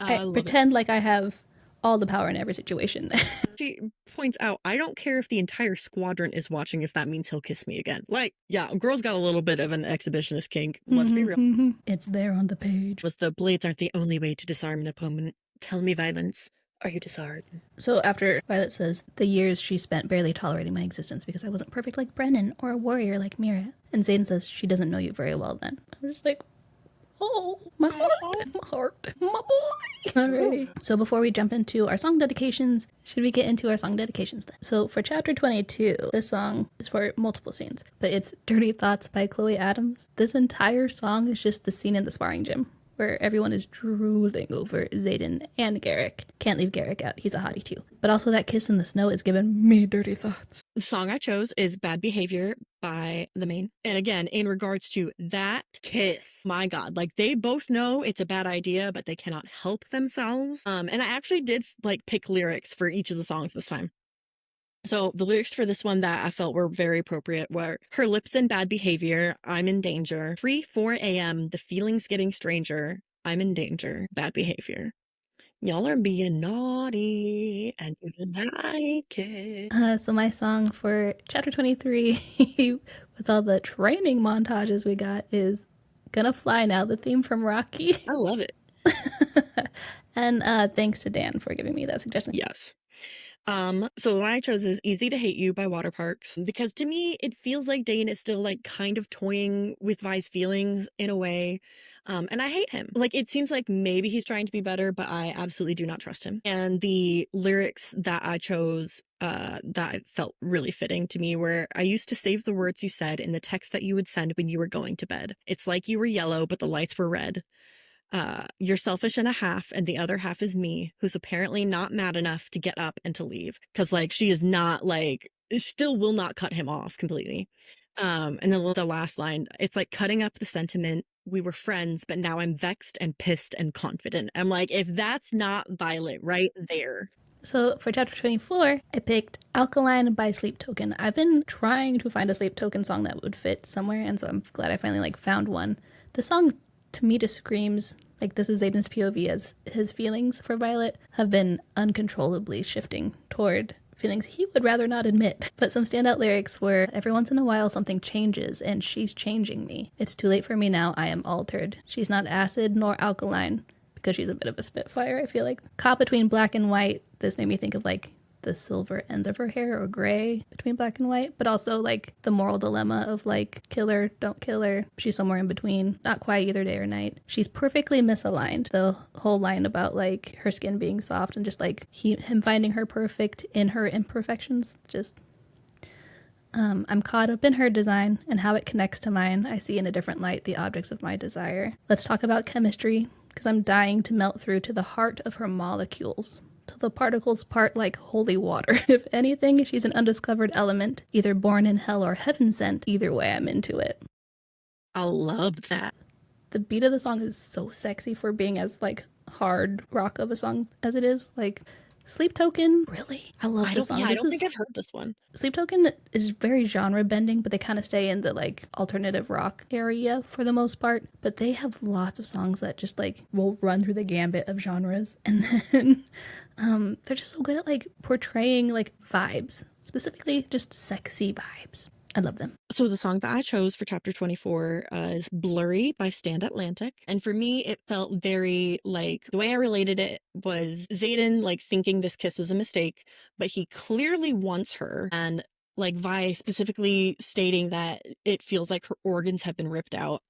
I pretend like I have all the power in every situation. She points out, I don't care if the entire squadron is watching if that means he'll kiss me again. Like, yeah, girl's got a little bit of an exhibitionist kink. Let's be real. It's there on the page. Was the blades aren't the only way to disarm an opponent. Tell me, Violence, are you disarmed? So after Violet says, the years she spent barely tolerating my existence because I wasn't perfect like Brennan or a warrior like Mira. And Zayden says, she doesn't know you very well then. I'm just like, oh, my heart, my boy. Alrighty. So before we jump into our song dedications, should we get into our song dedications then? So for chapter 22, this song is for multiple scenes, but it's Dirty Thoughts by Chloe Adams. This entire song is just the scene in the sparring gym where everyone is drooling over Zayden and Garrick. Can't leave Garrick out. He's a hottie too. But also that kiss in the snow is giving me dirty thoughts. The song I chose is Bad Behavior by The Main. And again, in regards to that kiss, my God, like they both know it's a bad idea, but they cannot help themselves. And I actually did like pick lyrics for each of the songs this time. So the lyrics for this one that I felt were very appropriate were, her lips in bad behavior, I'm in danger. 4 a.m., the feeling's getting stranger, I'm in danger, bad behavior. Y'all are being naughty and you like it. So my song for chapter 23, with all the training montages we got, is Gonna Fly Now, the theme from Rocky. I love it. And thanks to Dan for giving me that suggestion. Yes. So the one I chose is Easy to Hate You by Water Parks, because to me, it feels like Dane is still like kind of toying with Vi's feelings in a way. And I hate him. Like, it seems like maybe he's trying to be better, but I absolutely do not trust him. And the lyrics that I chose that felt really fitting to me were, I used to save the words you said in the text that you would send when you were going to bed. It's like you were yellow, but the lights were red. You're selfish and a half, and the other half is me, who's apparently not mad enough to get up and to leave. Because, like, she is not, like, still will not cut him off completely. And then the last line, it's like cutting up the sentiment. We were friends, but now I'm vexed and pissed and confident. I'm like, if that's not Violet right there. So for chapter 24, I picked Alkaline by Sleep Token. I've been trying to find a Sleep Token song that would fit somewhere, and so I'm glad I finally, like, found one. The song, to me, just screams like this is Zayden's POV, as his feelings for Violet have been uncontrollably shifting toward feelings he would rather not admit. But some standout lyrics were, every once in a while something changes and she's changing me. It's too late for me now, I am altered. She's not acid nor alkaline, because she's a bit of a spitfire, I feel like. Caught between black and white, this made me think of like the silver ends of her hair, or gray between black and white, but also like the moral dilemma of like, kill her, don't kill her. She's somewhere in between, not quite either day or night. She's perfectly misaligned. The whole line about like her skin being soft and just like him finding her perfect in her imperfections, just I'm caught up in her design and how it connects to mine. I see in a different light the objects of my desire. Let's talk about chemistry, because I'm dying to melt through to the heart of her molecules, till the particles part like holy water. If anything, she's an undiscovered element, either born in hell or heaven sent. Either way, I'm into it. I love that. The beat of the song is so sexy for being as like hard rock of a song as it is. Like, Sleep Token, really? I love this song. Yeah, I don't think I've heard this one. Sleep Token is very genre bending, but they kind of stay in the like alternative rock area for the most part. But they have lots of songs that just like will run through the gambit of genres, and then they're just so good at like portraying like vibes, specifically just sexy vibes. I love them. So the song that I chose for chapter 24 is Blurry by Stand Atlantic. And for me, it felt very like, the way I related it was Zayden like thinking this kiss was a mistake, but he clearly wants her. And like Vi specifically stating that it feels like her organs have been ripped out.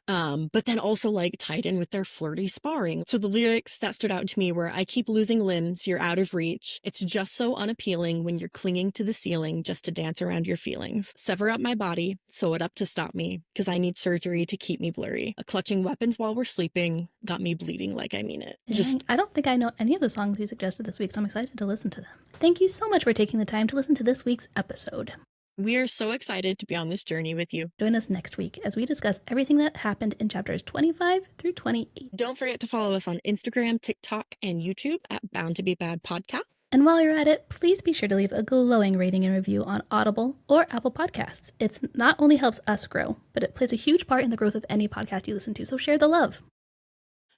But then also like tied in with their flirty sparring. So the lyrics that stood out to me were, I keep losing limbs, you're out of reach. It's just so unappealing when you're clinging to the ceiling just to dance around your feelings. Sever up my body, sew it up to stop me, because I need surgery to keep me blurry. A clutching weapons while we're sleeping got me bleeding like I mean it. Just, I don't think I know any of the songs you suggested this week, so I'm excited to listen to them. Thank you so much for taking the time to listen to this week's episode. We are so excited to be on this journey with you. Join us next week as we discuss everything that happened in chapters 25 through 28. Don't forget to follow us on Instagram, TikTok, and YouTube at Bound to Be Bad Podcast. And while you're at it, please be sure to leave a glowing rating and review on Audible or Apple Podcasts. It not only helps us grow, but it plays a huge part in the growth of any podcast you listen to, so share the love.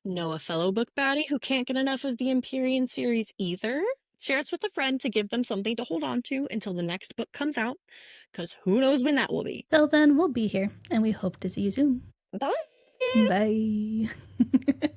Know a fellow book baddie who can't get enough of the Empyrean series either? Share us with a friend to give them something to hold on to until the next book comes out, because who knows when that will be. Till then, we'll be here, and we hope to see you soon. Bye! Bye!